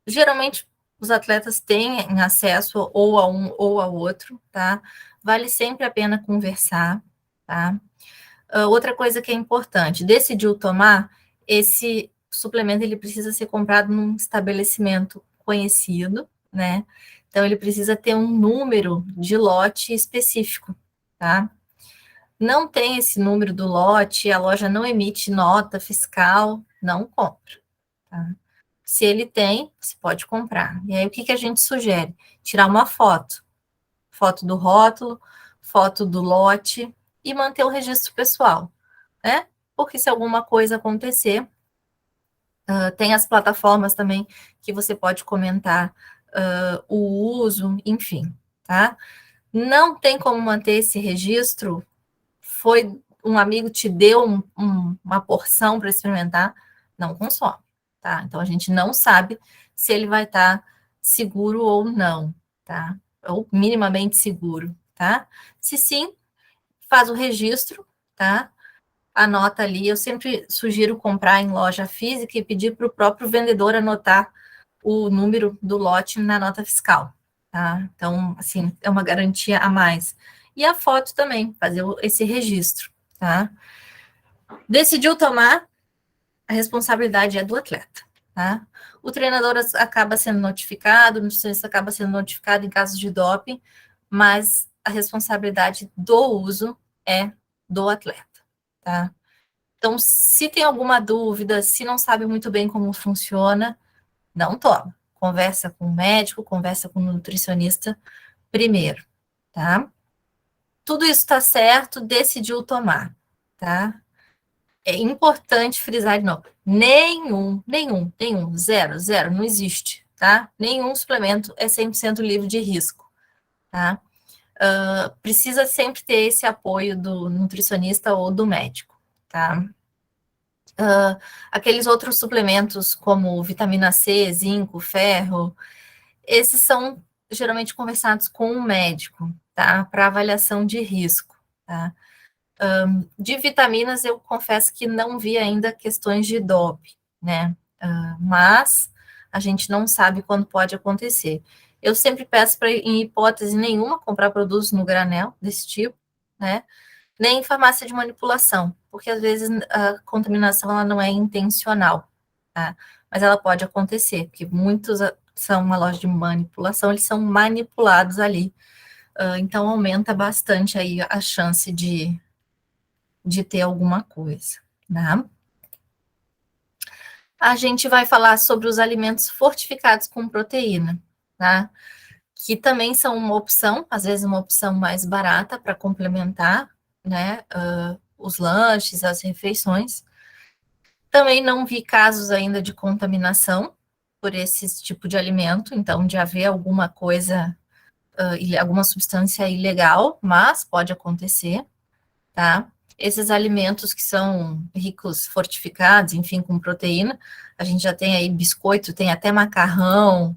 geralmente os atletas têm acesso ou a um ou ao outro, tá? Vale sempre a pena conversar, tá? Outra coisa que é importante, decidiu tomar, esse suplemento ele precisa ser comprado num estabelecimento conhecido, né? Então ele precisa ter um número de lote específico, tá? Não tem esse número do lote, a loja não emite nota fiscal, não compra, tá? Se ele tem, você pode comprar. E aí, o que a gente sugere? Tirar uma foto. Foto do rótulo, foto do lote e manter o registro pessoal, né? Porque se alguma coisa acontecer, tem as plataformas também que você pode comentar o uso, enfim, tá? Não tem como manter esse registro. Foi um amigo te deu uma porção para experimentar, não consome, tá? Então a gente não sabe se ele vai estar seguro ou não, tá? Ou minimamente seguro, tá? Se sim, faz o registro, tá? Anota ali. Eu sempre sugiro comprar em loja física e pedir para o próprio vendedor anotar o número do lote na nota fiscal, tá? Então, assim, é uma garantia a mais. E a foto também, fazer esse registro, tá? Decidiu tomar, a responsabilidade é do atleta, tá? O treinador acaba sendo notificado, o nutricionista acaba sendo notificado em casos de doping, mas a responsabilidade do uso é do atleta, tá? Então, se tem alguma dúvida, se não sabe muito bem como funciona, não toma. Conversa com o médico, conversa com o nutricionista primeiro, tá? Tudo isso está certo, decidiu tomar, tá? É importante frisar de novo, nenhum, zero, não existe, tá? Nenhum suplemento é 100% livre de risco, tá? Precisa sempre ter esse apoio do nutricionista ou do médico, tá? Aqueles outros suplementos como vitamina C, zinco, ferro, esses são geralmente conversados com um médico, tá? Para avaliação de risco, tá? De vitaminas, eu confesso que não vi ainda questões de doping, né? Mas a gente não sabe quando pode acontecer. Eu sempre peço para, em hipótese nenhuma, comprar produtos no granel desse tipo, né? Nem em farmácia de manipulação, porque às vezes a contaminação ela não é intencional, tá? Mas ela pode acontecer, porque muitos são uma loja de manipulação, eles são manipulados ali Então aumenta bastante aí a chance de ter alguma coisa, tá? A gente vai falar sobre os alimentos fortificados com proteína, tá? Que também são uma opção, às vezes uma opção mais barata para complementar, né, os lanches, as refeições. Também não vi casos ainda de contaminação por esse tipo de alimento, então de haver alguma coisa, alguma substância ilegal, mas pode acontecer, tá? Esses alimentos que são ricos, fortificados, enfim, com proteína, a gente já tem aí biscoito, tem até macarrão,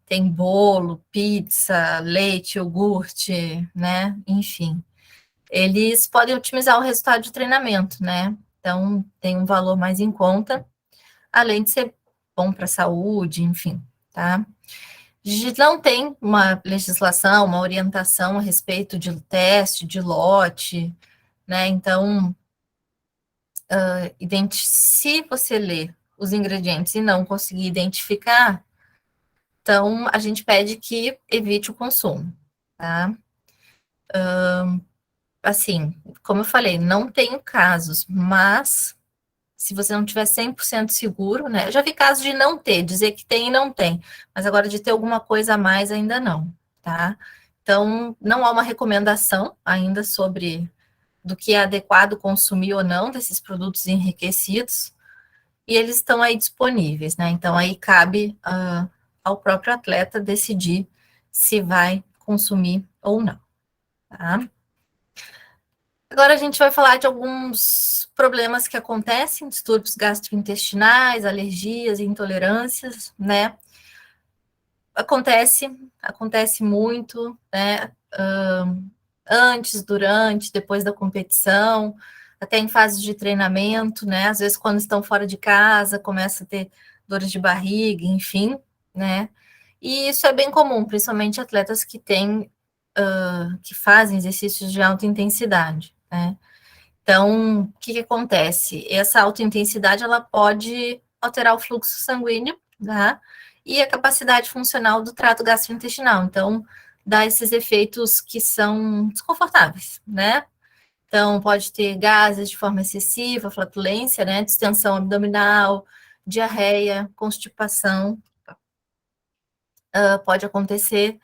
tem bolo, pizza, leite, iogurte, né? Enfim, eles podem otimizar o resultado de treinamento, né? Então, tem um valor mais em conta, além de ser bom para a saúde, enfim, tá? A gente não tem uma legislação, uma orientação a respeito de teste, de lote, né? Então, se você ler os ingredientes e não conseguir identificar, então a gente pede que evite o consumo, tá? Assim, como eu falei, não tenho casos, mas se você não tiver 100% seguro, né? Eu já vi casos de não ter, dizer que tem e não tem, mas agora de ter alguma coisa a mais ainda não, tá? Então, não há uma recomendação ainda sobre do que é adequado consumir ou não desses produtos enriquecidos, e eles estão aí disponíveis, né? Então, aí cabe ao próprio atleta decidir se vai consumir ou não, tá? Agora a gente vai falar de alguns problemas que acontecem, distúrbios gastrointestinais, alergias, intolerâncias, né? Acontece muito, né? Antes, durante, depois da competição, até em fases de treinamento, né? Às vezes, quando estão fora de casa, começa a ter dores de barriga, enfim, né? E isso é bem comum, principalmente atletas que têm, que fazem exercícios de alta intensidade, né? Então, o que acontece? Essa alta intensidade, ela pode alterar o fluxo sanguíneo, né? E a capacidade funcional do trato gastrointestinal. Então, dá esses efeitos que são desconfortáveis, né? Então, pode ter gases de forma excessiva, flatulência, né? Distensão abdominal, diarreia, constipação, pode acontecer,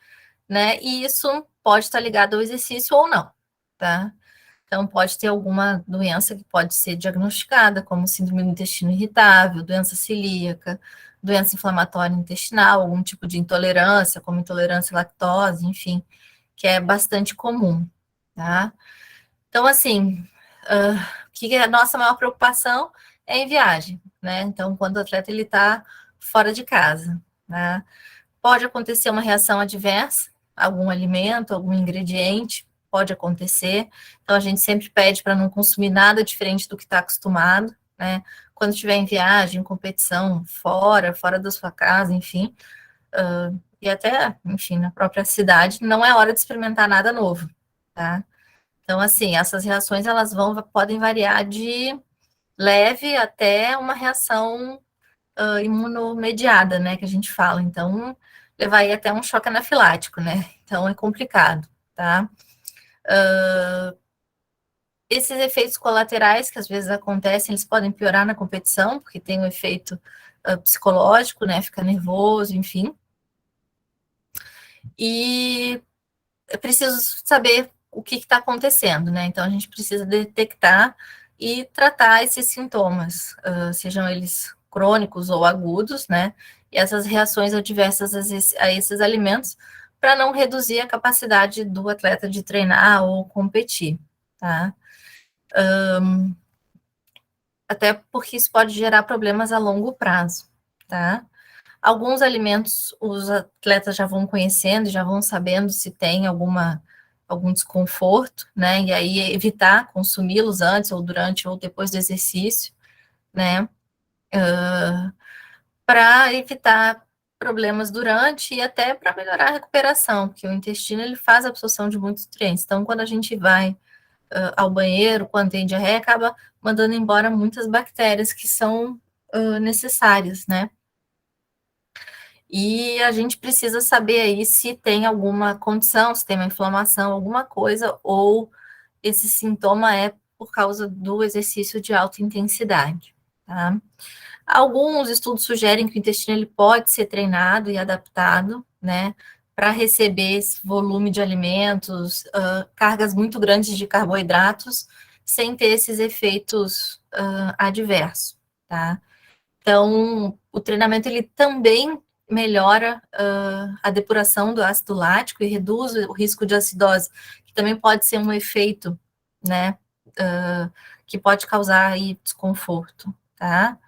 né? E isso pode estar ligado ao exercício ou não, tá? Então, pode ter alguma doença que pode ser diagnosticada, como síndrome do intestino irritável, doença celíaca, doença inflamatória intestinal, algum tipo de intolerância, como intolerância à lactose, enfim, que é bastante comum, tá? Então, assim, o que é a nossa maior preocupação é em viagem, né? Então, quando o atleta ele está fora de casa, né? Pode acontecer uma reação adversa, algum alimento, algum ingrediente, pode acontecer. Então, a gente sempre pede para não consumir nada diferente do que está acostumado, né? Quando estiver em viagem, em competição, fora da sua casa, enfim, e até, enfim, na própria cidade, não é hora de experimentar nada novo, tá? Então, assim, essas reações, podem variar de leve até uma reação imunomediada, né, que a gente fala. Então, levar aí até um choque anafilático, né? Então, é complicado, tá? Esses efeitos colaterais que às vezes acontecem, eles podem piorar na competição, porque tem um efeito psicológico, né? Fica nervoso, enfim. E é preciso saber o que está acontecendo, né? Então, a gente precisa detectar e tratar esses sintomas, sejam eles crônicos ou agudos, né? E essas reações adversas a esses alimentos, para não reduzir a capacidade do atleta de treinar ou competir, tá? Até porque isso pode gerar problemas a longo prazo, tá? Alguns alimentos os atletas já vão conhecendo, já vão sabendo se tem algum desconforto, né? E aí evitar consumi-los antes ou durante ou depois do exercício, né? Para evitar problemas durante e até para melhorar a recuperação, porque o intestino ele faz a absorção de muitos nutrientes. Então, quando a gente vai ao banheiro, quando tem diarreia, acaba mandando embora muitas bactérias que são necessárias, né? E a gente precisa saber aí se tem alguma condição, se tem uma inflamação, alguma coisa, ou esse sintoma é por causa do exercício de alta intensidade, tá? Alguns estudos sugerem que o intestino ele pode ser treinado e adaptado, né, para receber esse volume de alimentos, cargas muito grandes de carboidratos, sem ter esses efeitos adversos, tá? Então, o treinamento ele também melhora a depuração do ácido lático e reduz o risco de acidose, que também pode ser um efeito, né, que pode causar aí desconforto, tá?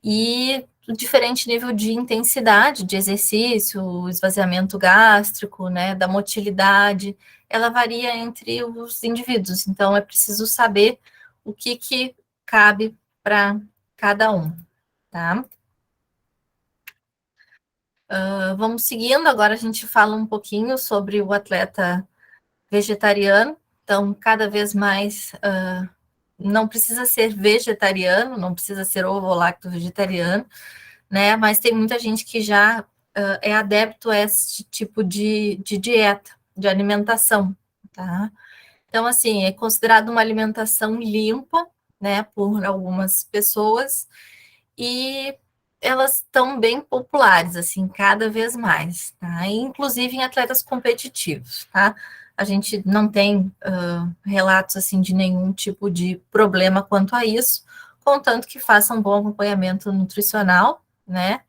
E o diferente nível de intensidade de exercício, o esvaziamento gástrico, né, da motilidade, ela varia entre os indivíduos, então é preciso saber o que cabe para cada um, tá? Vamos seguindo, agora a gente fala um pouquinho sobre o atleta vegetariano, então cada vez mais não precisa ser vegetariano, não precisa ser ovo-lacto vegetariano, né? Mas tem muita gente que já é adepto a esse tipo de dieta, de alimentação, tá? Então, assim, é considerado uma alimentação limpa, né, por algumas pessoas, e elas estão bem populares, assim, cada vez mais, tá? Inclusive em atletas competitivos, tá? A gente não tem relatos, assim, de nenhum tipo de problema quanto a isso, contanto que façam um bom acompanhamento nutricional, né?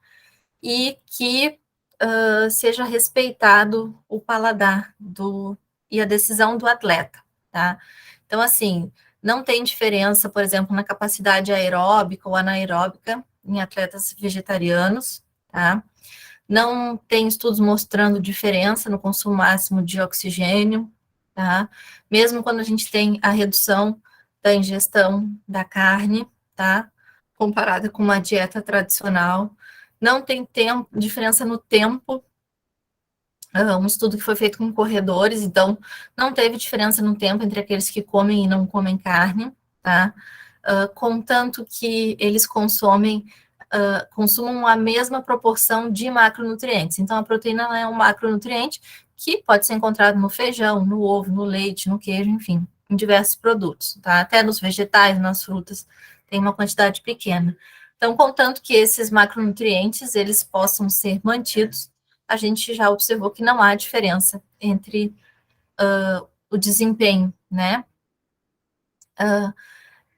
E que seja respeitado o paladar e a decisão do atleta, tá? Então, assim, não tem diferença, por exemplo, na capacidade aeróbica ou anaeróbica em atletas vegetarianos, tá? Não tem estudos mostrando diferença no consumo máximo de oxigênio, tá? Mesmo quando a gente tem a redução da ingestão da carne, tá? Comparada com uma dieta tradicional. Não tem diferença no tempo. Um estudo que foi feito com corredores, então não teve diferença no tempo entre aqueles que comem e não comem carne, tá? Contanto que eles consumam a mesma proporção de macronutrientes. Então, a proteína é um macronutriente que pode ser encontrado no feijão, no ovo, no leite, no queijo, enfim, em diversos produtos, tá? Até nos vegetais, nas frutas, tem uma quantidade pequena. Então, contanto que esses macronutrientes, eles possam ser mantidos, a gente já observou que não há diferença entre o desempenho, né?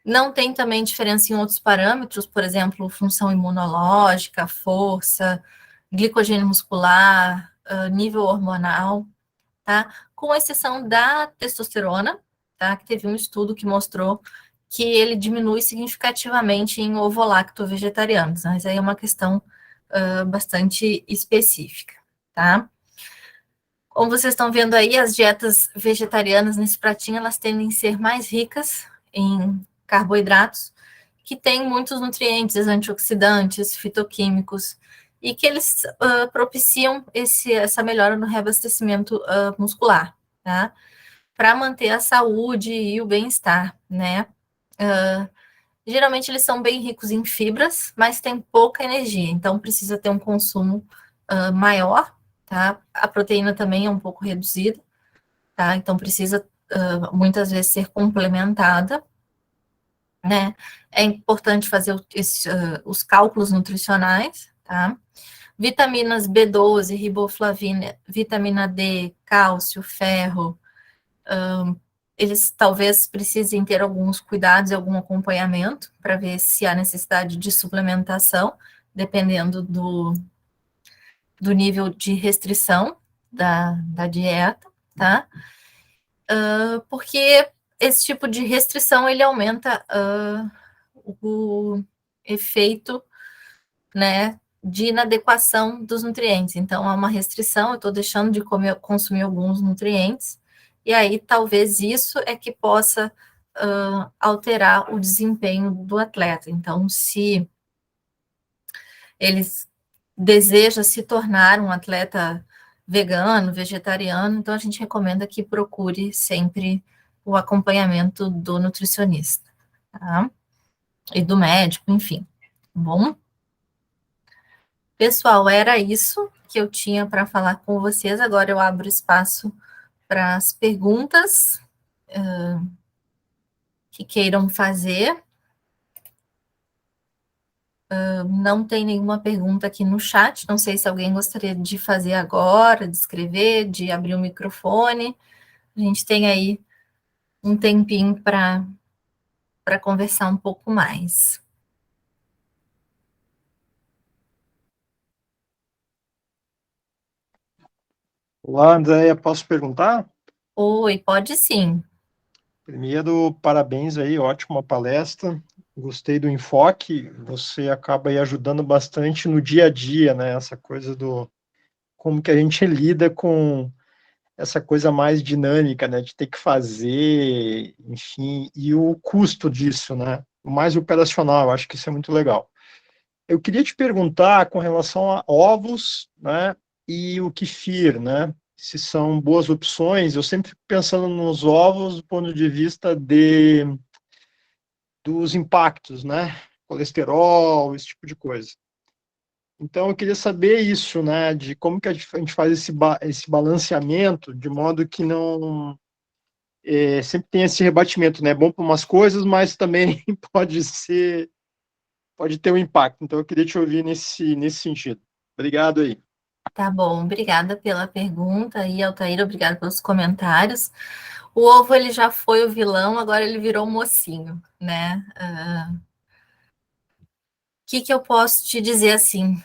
Não tem também diferença em outros parâmetros, por exemplo, função imunológica, força, glicogênio muscular, nível hormonal, tá? Com exceção da testosterona, tá? Que teve um estudo que mostrou que ele diminui significativamente em ovo-lacto vegetarianos, mas aí é uma questão bastante específica, tá? Como vocês estão vendo aí, as dietas vegetarianas nesse pratinho, elas tendem a ser mais ricas em carboidratos, que têm muitos nutrientes, antioxidantes, fitoquímicos, e que eles propiciam essa melhora no reabastecimento muscular, tá? Para manter a saúde e o bem-estar, né? Geralmente eles são bem ricos em fibras, mas tem pouca energia, então precisa ter um consumo maior, tá? A proteína também é um pouco reduzida, tá? Então precisa muitas vezes ser complementada, né? É importante fazer os cálculos nutricionais, tá? Vitaminas B12, riboflavina, vitamina D, cálcio, ferro, eles talvez precisem ter alguns cuidados e algum acompanhamento para ver se há necessidade de suplementação, dependendo do nível de restrição da dieta, tá? Porque esse tipo de restrição, ele aumenta o efeito, né, de inadequação dos nutrientes. Então, há uma restrição, eu estou deixando de consumir alguns nutrientes, e aí talvez isso é que possa alterar o desempenho do atleta. Então, se eles deseja se tornar um atleta vegano, vegetariano, então a gente recomenda que procure sempre o acompanhamento do nutricionista, tá? E do médico, enfim, tá bom? Pessoal, era isso que eu tinha para falar com vocês. Agora eu abro espaço para as perguntas que queiram fazer. Não tem nenhuma pergunta aqui no chat. Não sei se alguém gostaria de fazer agora, de escrever, de abrir o microfone. A gente tem aí um tempinho para conversar um pouco mais. Olá, Andréia, posso perguntar? Oi, pode sim. Primeiro, parabéns aí, ótima palestra. Gostei do enfoque. Você acaba aí ajudando bastante no dia a dia, né? Essa coisa do como que a gente lida com essa coisa mais dinâmica, né? De ter que fazer, enfim, e o custo disso, né? O mais operacional, eu acho que isso é muito legal. Eu queria te perguntar com relação a ovos, né, e o kefir, né? Se são boas opções. Eu sempre fico pensando nos ovos do ponto de vista dos impactos, né? Colesterol, esse tipo de coisa. Então, eu queria saber isso, né? De como que a gente faz esse balanceamento de modo que não sempre tem esse rebatimento, né? É bom para umas coisas, mas também pode ter um impacto. Então, eu queria te ouvir nesse sentido. Obrigado aí. Tá bom, obrigada pela pergunta e Altair, obrigada pelos comentários. O ovo ele já foi o vilão, agora ele virou o mocinho, né? Que eu posso te dizer assim,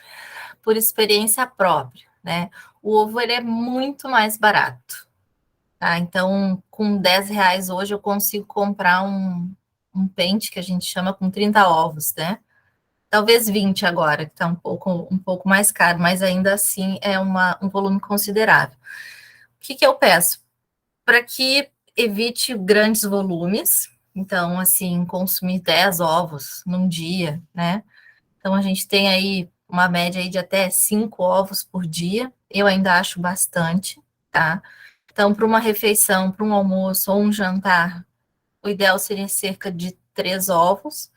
por experiência própria, né? O ovo ele é muito mais barato, tá? Então, com R$ 10 hoje eu consigo comprar um pente que a gente chama com 30 ovos, né? Talvez 20 agora, que está um pouco mais caro, mas ainda assim é um volume considerável. O que eu peço? Para que evite grandes volumes, então, assim, consumir 10 ovos num dia, né? Então, a gente tem aí uma média aí de até 5 ovos por dia, eu ainda acho bastante, tá? Então, para uma refeição, para um almoço ou um jantar, o ideal seria cerca de 3 ovos,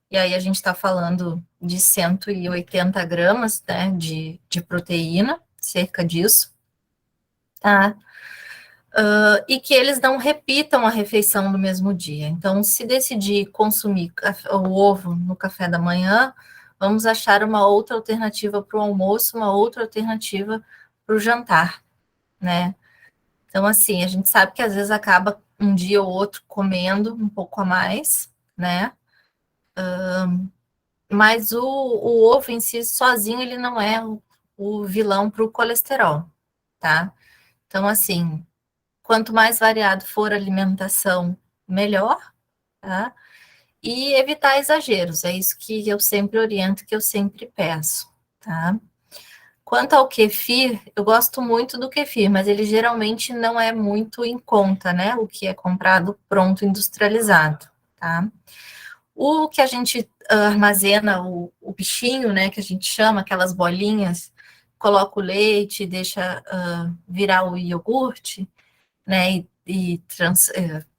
e aí a gente está falando de 180 gramas, né, de proteína, cerca disso, tá? E que eles não repitam a refeição no mesmo dia. Então, se decidir consumir o ovo no café da manhã, vamos achar uma outra alternativa para o almoço, uma outra alternativa para o jantar, né? Então, assim, a gente sabe que às vezes acaba um dia ou outro comendo um pouco a mais, né? Mas o ovo em si, sozinho, ele não é o vilão para o colesterol, tá? Então, assim, quanto mais variado for a alimentação, melhor, tá? E evitar exageros, é isso que eu sempre oriento, que eu sempre peço, tá? Quanto ao kefir, eu gosto muito do kefir, mas ele geralmente não é muito em conta, né? O que é comprado pronto, industrializado, tá? O que a gente armazena, o bichinho, né, que a gente chama, aquelas bolinhas, coloca o leite, deixa virar o iogurte, né,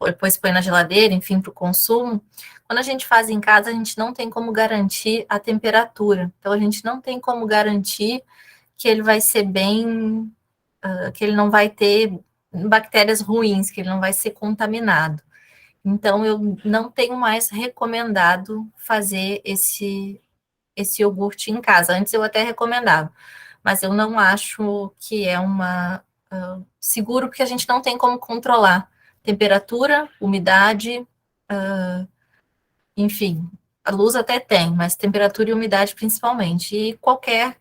depois põe na geladeira, enfim, para o consumo. Quando a gente faz em casa, a gente não tem como garantir a temperatura. Então, a gente não tem como garantir que ele vai ser bem, que ele não vai ter bactérias ruins, que ele não vai ser contaminado. Então, eu não tenho mais recomendado fazer esse iogurte em casa. Antes eu até recomendava, mas eu não acho que é uma seguro, porque a gente não tem como controlar temperatura, umidade, enfim, a luz até tem, mas temperatura e umidade principalmente. E qualquer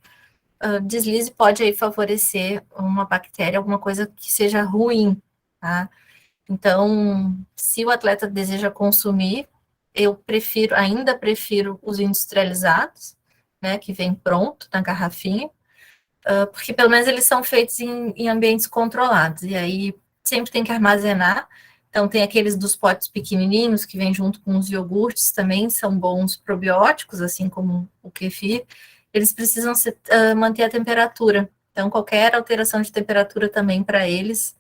deslize pode aí favorecer uma bactéria, alguma coisa que seja ruim, tá? Então, se o atleta deseja consumir, eu prefiro, ainda prefiro os industrializados, né, que vem pronto na garrafinha, porque pelo menos eles são feitos em ambientes controlados, e aí sempre tem que armazenar. Então, tem aqueles dos potes pequenininhos que vêm junto com os iogurtes também, são bons probióticos, assim como o kefir. Eles precisam manter a temperatura. Então, qualquer alteração de temperatura também para eles,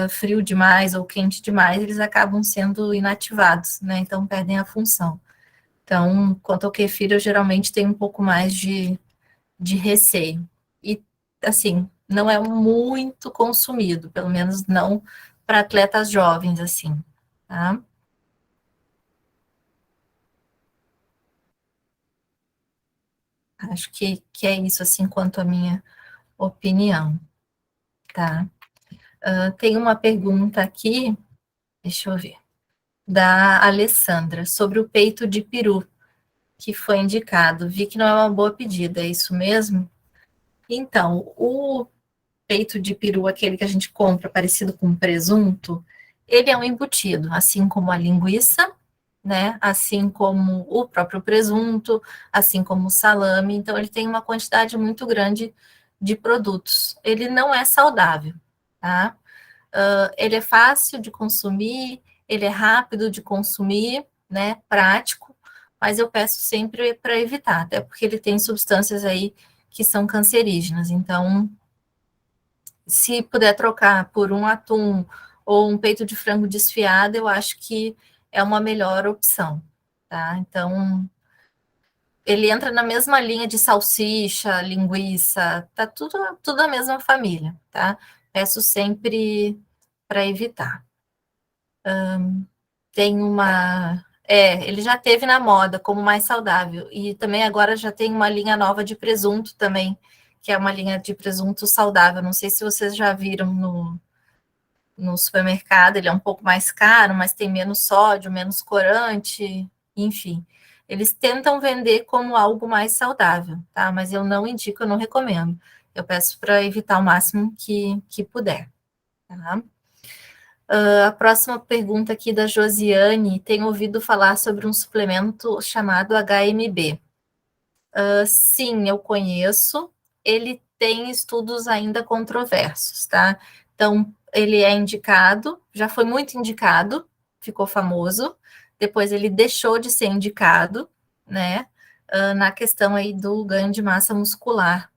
frio demais ou quente demais, eles acabam sendo inativados, né? Então, perdem a função. Então, quanto ao kefir, eu geralmente tenho um pouco mais de receio. E, assim, não é muito consumido, pelo menos não para atletas jovens, assim, tá? Acho que é isso, assim, quanto à minha opinião, tá? Tem uma pergunta aqui, deixa eu ver, da Alessandra, sobre o peito de peru, que foi indicado. Vi que não é uma boa pedida, é isso mesmo? Então, o peito de peru, aquele que a gente compra parecido com presunto, ele é um embutido, assim como a linguiça, né? Assim como o próprio presunto, assim como o salame. Então, ele tem uma quantidade muito grande de produtos. Ele não é saudável, tá? Ele é fácil de consumir, ele é rápido de consumir, né? Prático, mas eu peço sempre para evitar, até porque ele tem substâncias aí que são cancerígenas. Então, se puder trocar por um atum ou um peito de frango desfiado, eu acho que é uma melhor opção, tá? Então, ele entra na mesma linha de salsicha, linguiça, tá tudo a mesma família, tá? Peço sempre para evitar. Tem uma. Ele já teve na moda como mais saudável. E também agora já tem uma linha nova de presunto também, que é uma linha de presunto saudável. Não sei se vocês já viram no supermercado, ele é um pouco mais caro, mas tem menos sódio, menos corante, enfim. Eles tentam vender como algo mais saudável, tá? Mas eu não indico, eu não recomendo. Eu peço para evitar o máximo que puder, tá? A próxima pergunta aqui da Josiane, tem ouvido falar sobre um suplemento chamado HMB. Sim, eu conheço. Ele tem estudos ainda controversos, tá? Então, ele é indicado, já foi muito indicado, ficou famoso. Depois ele deixou de ser indicado, né? Na questão aí do ganho de massa muscular,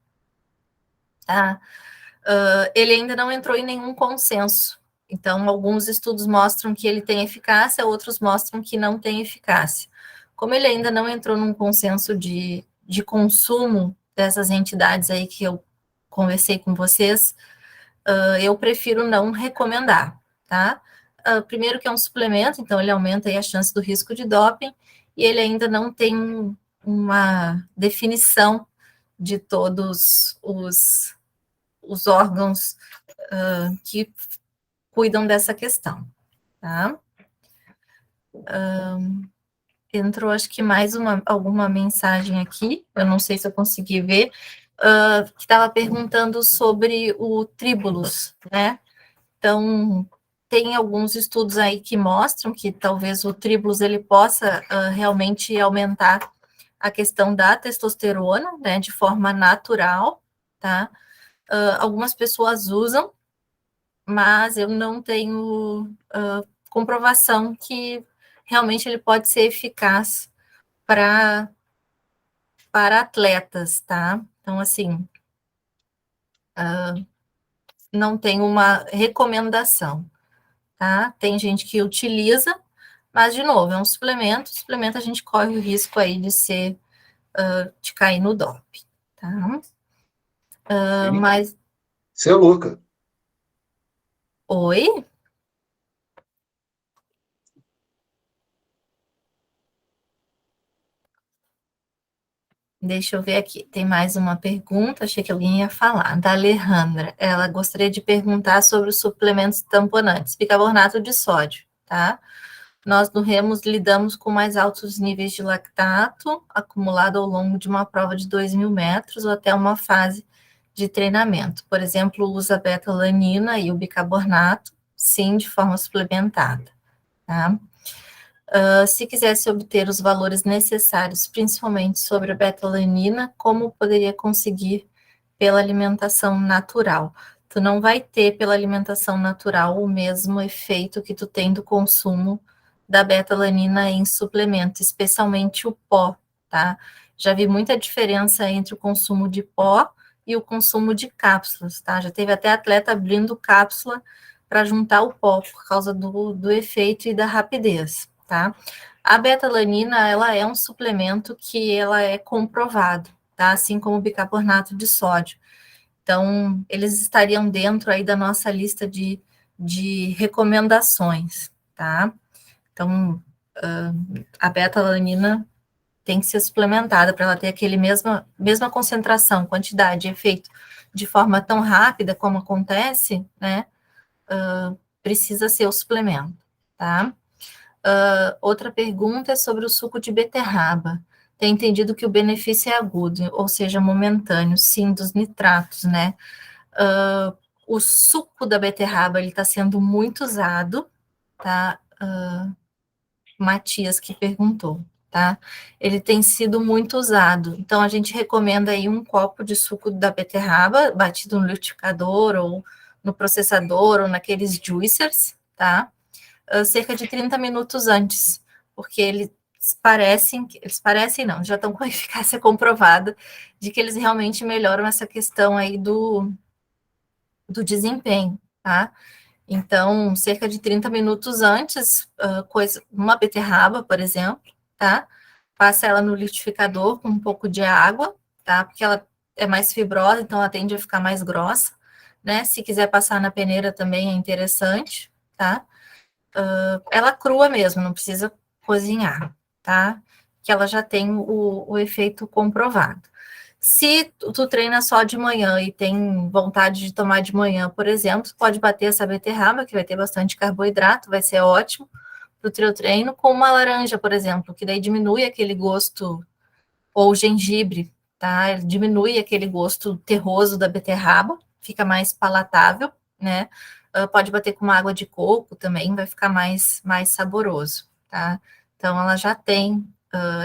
tá? Ele ainda não entrou em nenhum consenso. Então, alguns estudos mostram que ele tem eficácia, outros mostram que não tem eficácia. Como ele ainda não entrou num consenso de consumo dessas entidades aí que eu conversei com vocês, eu prefiro não recomendar, tá? Primeiro que é um suplemento, então ele aumenta aí a chance do risco de doping, e ele ainda não tem uma definição de todos os órgãos que cuidam dessa questão, tá? Entrou, acho que mais alguma mensagem aqui, eu não sei se eu consegui ver, que estava perguntando sobre o tribulus, né? Então, tem alguns estudos aí que mostram que talvez o tribulus ele possa realmente aumentar a questão da testosterona, né, de forma natural, tá? Algumas pessoas usam, mas eu não tenho comprovação que realmente ele pode ser eficaz para atletas, tá? Então, assim, não tem uma recomendação, tá? Tem gente que utiliza, mas, de novo, é um suplemento a gente corre o risco aí de cair no doping, tá? Mas... Você é louca. Oi? Deixa eu ver aqui, tem mais uma pergunta, achei que alguém ia falar, da Alejandra. Ela gostaria de perguntar sobre os suplementos tamponantes, bicarbonato de sódio, tá? Nós no Remus lidamos com mais altos níveis de lactato acumulado ao longo de uma prova de 2.000 metros ou até uma fase de treinamento. Por exemplo, usa a beta-alanina e o bicarbonato, sim, de forma suplementada, tá? Se quisesse obter os valores necessários, principalmente sobre a beta-alanina, como poderia conseguir pela alimentação natural? Tu não vai ter pela alimentação natural o mesmo efeito que tu tem do consumo da beta-alanina em suplemento, especialmente o pó, tá? Já vi muita diferença entre o consumo de pó e o consumo de cápsulas, tá? Já teve até atleta abrindo cápsula para juntar o pó por causa do efeito e da rapidez, tá? A beta-alanina, ela é um suplemento que ela é comprovado, tá? Assim como o bicarbonato de sódio. Então, eles estariam dentro aí da nossa lista de recomendações, tá? Então, a beta-alanina tem que ser suplementada para ela ter aquele mesma concentração, quantidade, efeito de forma tão rápida como acontece, né? Precisa ser o suplemento, tá? Outra pergunta é sobre o suco de beterraba. Tem entendido que o benefício é agudo, ou seja, momentâneo, sim, dos nitratos, né? O suco da beterraba, ele está sendo muito usado, tá? Matias que perguntou, tá? Ele tem sido muito usado. Então, a gente recomenda aí um copo de suco da beterraba, batido no liquidificador, ou no processador, ou naqueles juicers, tá? Cerca de 30 minutos antes, porque eles parecem não, já estão com a eficácia comprovada de que eles realmente melhoram essa questão aí do desempenho, tá? Então, cerca de 30 minutos antes, uma beterraba, por exemplo, tá? Passa ela no liquidificador com um pouco de água, tá? Porque ela é mais fibrosa, então ela tende a ficar mais grossa, né? Se quiser passar na peneira também é interessante, tá? Ela crua mesmo, não precisa cozinhar, tá? Que ela já tem o efeito comprovado. Se tu treina só de manhã e tem vontade de tomar de manhã, por exemplo, tu pode bater essa beterraba, que vai ter bastante carboidrato, vai ser ótimo para o teu treino, com uma laranja, por exemplo, que daí diminui aquele gosto, ou gengibre, tá? Diminui aquele gosto terroso da beterraba, fica mais palatável, né? Pode bater com uma água de coco também, vai ficar mais saboroso, tá? Então, ela já tem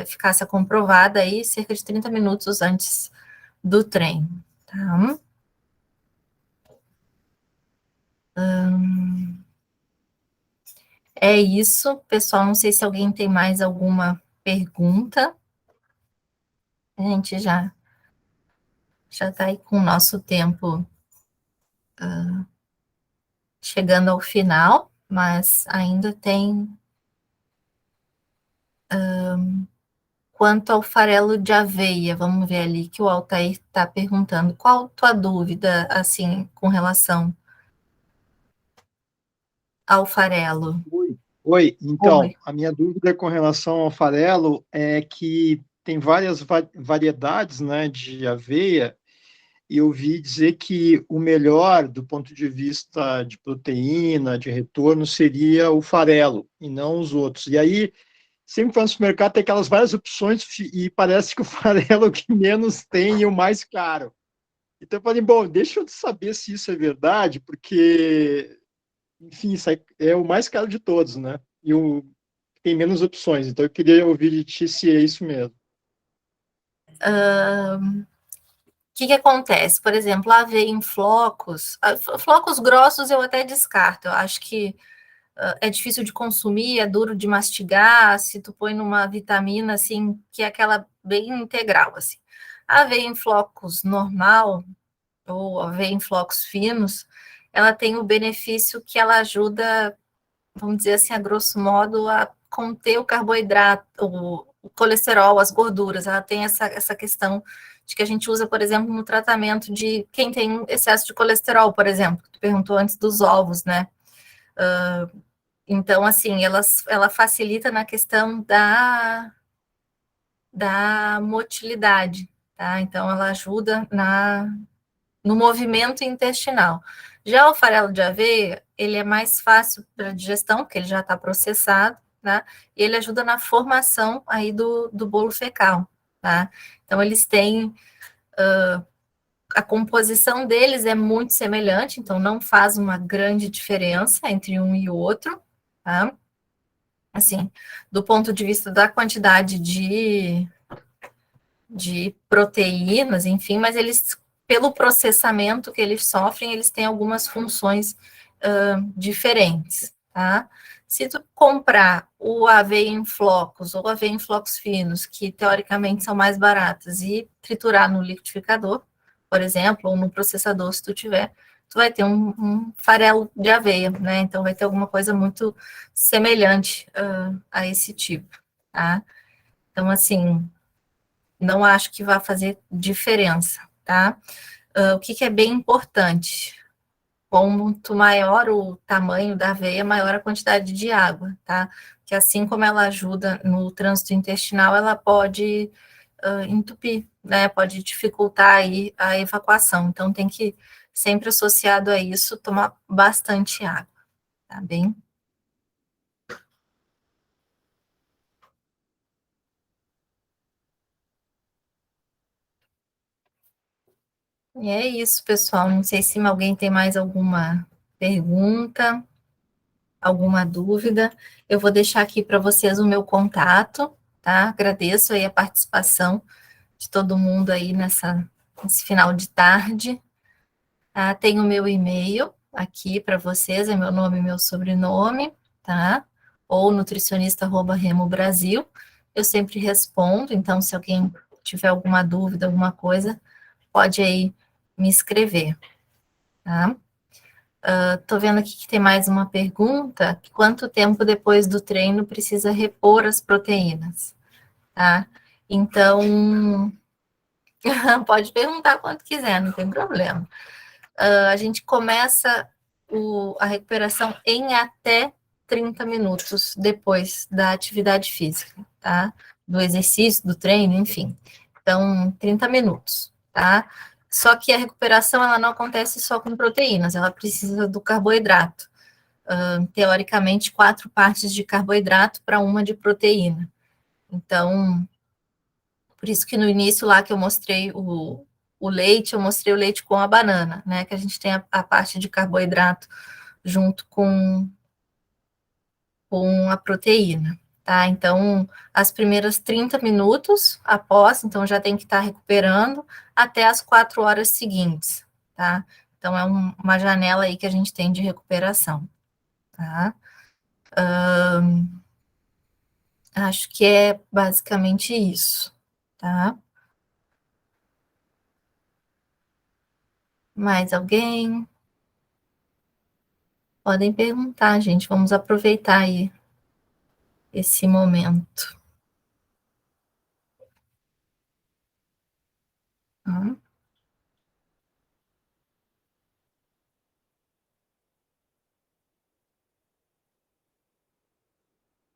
eficácia comprovada aí cerca de 30 minutos antes do treino, tá? É isso, pessoal. Não sei se alguém tem mais alguma pergunta. A gente já está aí com o nosso tempo chegando ao final, mas ainda tem. Quanto ao farelo de aveia, vamos ver ali que o Altair está perguntando. Qual a tua dúvida, assim, com relação ao farelo? Oi, então, Oi. a minha dúvida com relação ao farelo é que tem várias variedades, né, de aveia, e eu ouvi dizer que o melhor, do ponto de vista de proteína, de retorno, seria o farelo, e não os outros. E aí, sempre vai no supermercado, tem aquelas várias opções, e parece que o farelo é o que menos tem e o mais caro. Então eu falei, bom, deixa eu saber se isso é verdade, porque, enfim, isso é o mais caro de todos, né? E o tem menos opções. Então eu queria ouvir de ti se é isso mesmo. O que acontece? Por exemplo, a aveia em flocos, flocos grossos eu até descarto, eu acho que é difícil de consumir, é duro de mastigar, se tu põe numa vitamina, assim, que é aquela bem integral, assim. A aveia em flocos normal, ou aveia em flocos finos, ela tem o benefício que ela ajuda, vamos dizer assim, a grosso modo, a conter o carboidrato, o colesterol, as gorduras. Ela tem essa questão de que a gente usa, por exemplo, no tratamento de quem tem excesso de colesterol, por exemplo, que tu perguntou antes dos ovos, né? Então, assim, ela facilita na questão da motilidade, tá? Então, ela ajuda no movimento intestinal. Já o farelo de aveia, ele é mais fácil para digestão, porque ele já está processado, né? E ele ajuda na formação aí do bolo fecal, tá? Então, eles têm... a composição deles é muito semelhante, então não faz uma grande diferença entre um e o outro, tá? Assim, do ponto de vista da quantidade de proteínas, enfim, mas eles, pelo processamento que eles sofrem, eles têm algumas funções diferentes, tá? Se tu comprar o aveia em flocos ou aveia em flocos finos, que teoricamente são mais baratas, e triturar no liquidificador, por exemplo, ou no processador, se tu tiver, tu vai ter um farelo de aveia, né? Então vai ter alguma coisa muito semelhante a esse tipo, tá? Então, assim, não acho que vai fazer diferença, tá? O que é bem importante? Quanto maior o tamanho da veia, maior a quantidade de água, tá? Que assim como ela ajuda no trânsito intestinal, ela pode entupir, né? Pode dificultar aí a evacuação. Então, tem que, sempre associado a isso, tomar bastante água, tá bem? E é isso, pessoal. Não sei se alguém tem mais alguma pergunta, alguma dúvida. Eu vou deixar aqui para vocês o meu contato, tá? Agradeço aí a participação de todo mundo aí nesse final de tarde. Tá? Tem o meu e-mail aqui para vocês, é meu nome e meu sobrenome, tá? Ou nutricionista@Remo Brasil. Eu sempre respondo, então se alguém tiver alguma dúvida, alguma coisa, pode aí me escrever, tá? Tô vendo aqui que tem mais uma pergunta. Quanto tempo depois do treino precisa repor as proteínas, tá? Então, pode perguntar quanto quiser, não tem problema. A gente começa a recuperação em até 30 minutos depois da atividade física, tá? Do exercício, do treino, enfim. Então, 30 minutos, tá? Só que a recuperação, ela não acontece só com proteínas, ela precisa do carboidrato. Teoricamente, 4 partes de carboidrato para uma de proteína. Então, por isso que no início lá que eu mostrei o leite, eu mostrei o leite com a banana, né? Que a gente tem a parte de carboidrato junto com a proteína, tá? Então, as primeiras 30 minutos após, então já tem que estar recuperando até as 4 horas seguintes, tá? Então, é uma janela aí que a gente tem de recuperação, tá? Acho que é basicamente isso, tá? Mais alguém? Podem perguntar, gente. Vamos aproveitar aí esse momento. Tá?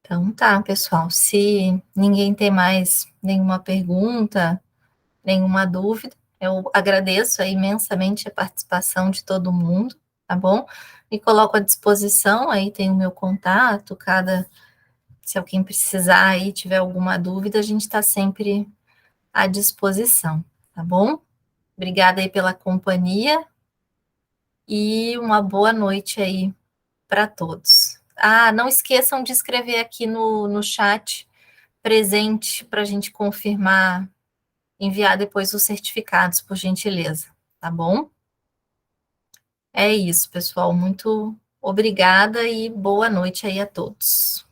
Então tá, pessoal. Se ninguém tem mais nenhuma pergunta, nenhuma dúvida, eu agradeço imensamente a participação de todo mundo, tá bom? Me coloco à disposição, aí tem o meu contato, se alguém precisar aí, tiver alguma dúvida, a gente está sempre à disposição, tá bom? Obrigada aí pela companhia e uma boa noite aí para todos. Ah, não esqueçam de escrever aqui no chat presente para a gente confirmar, enviar depois os certificados, por gentileza, tá bom? É isso, pessoal. Muito obrigada e boa noite aí a todos.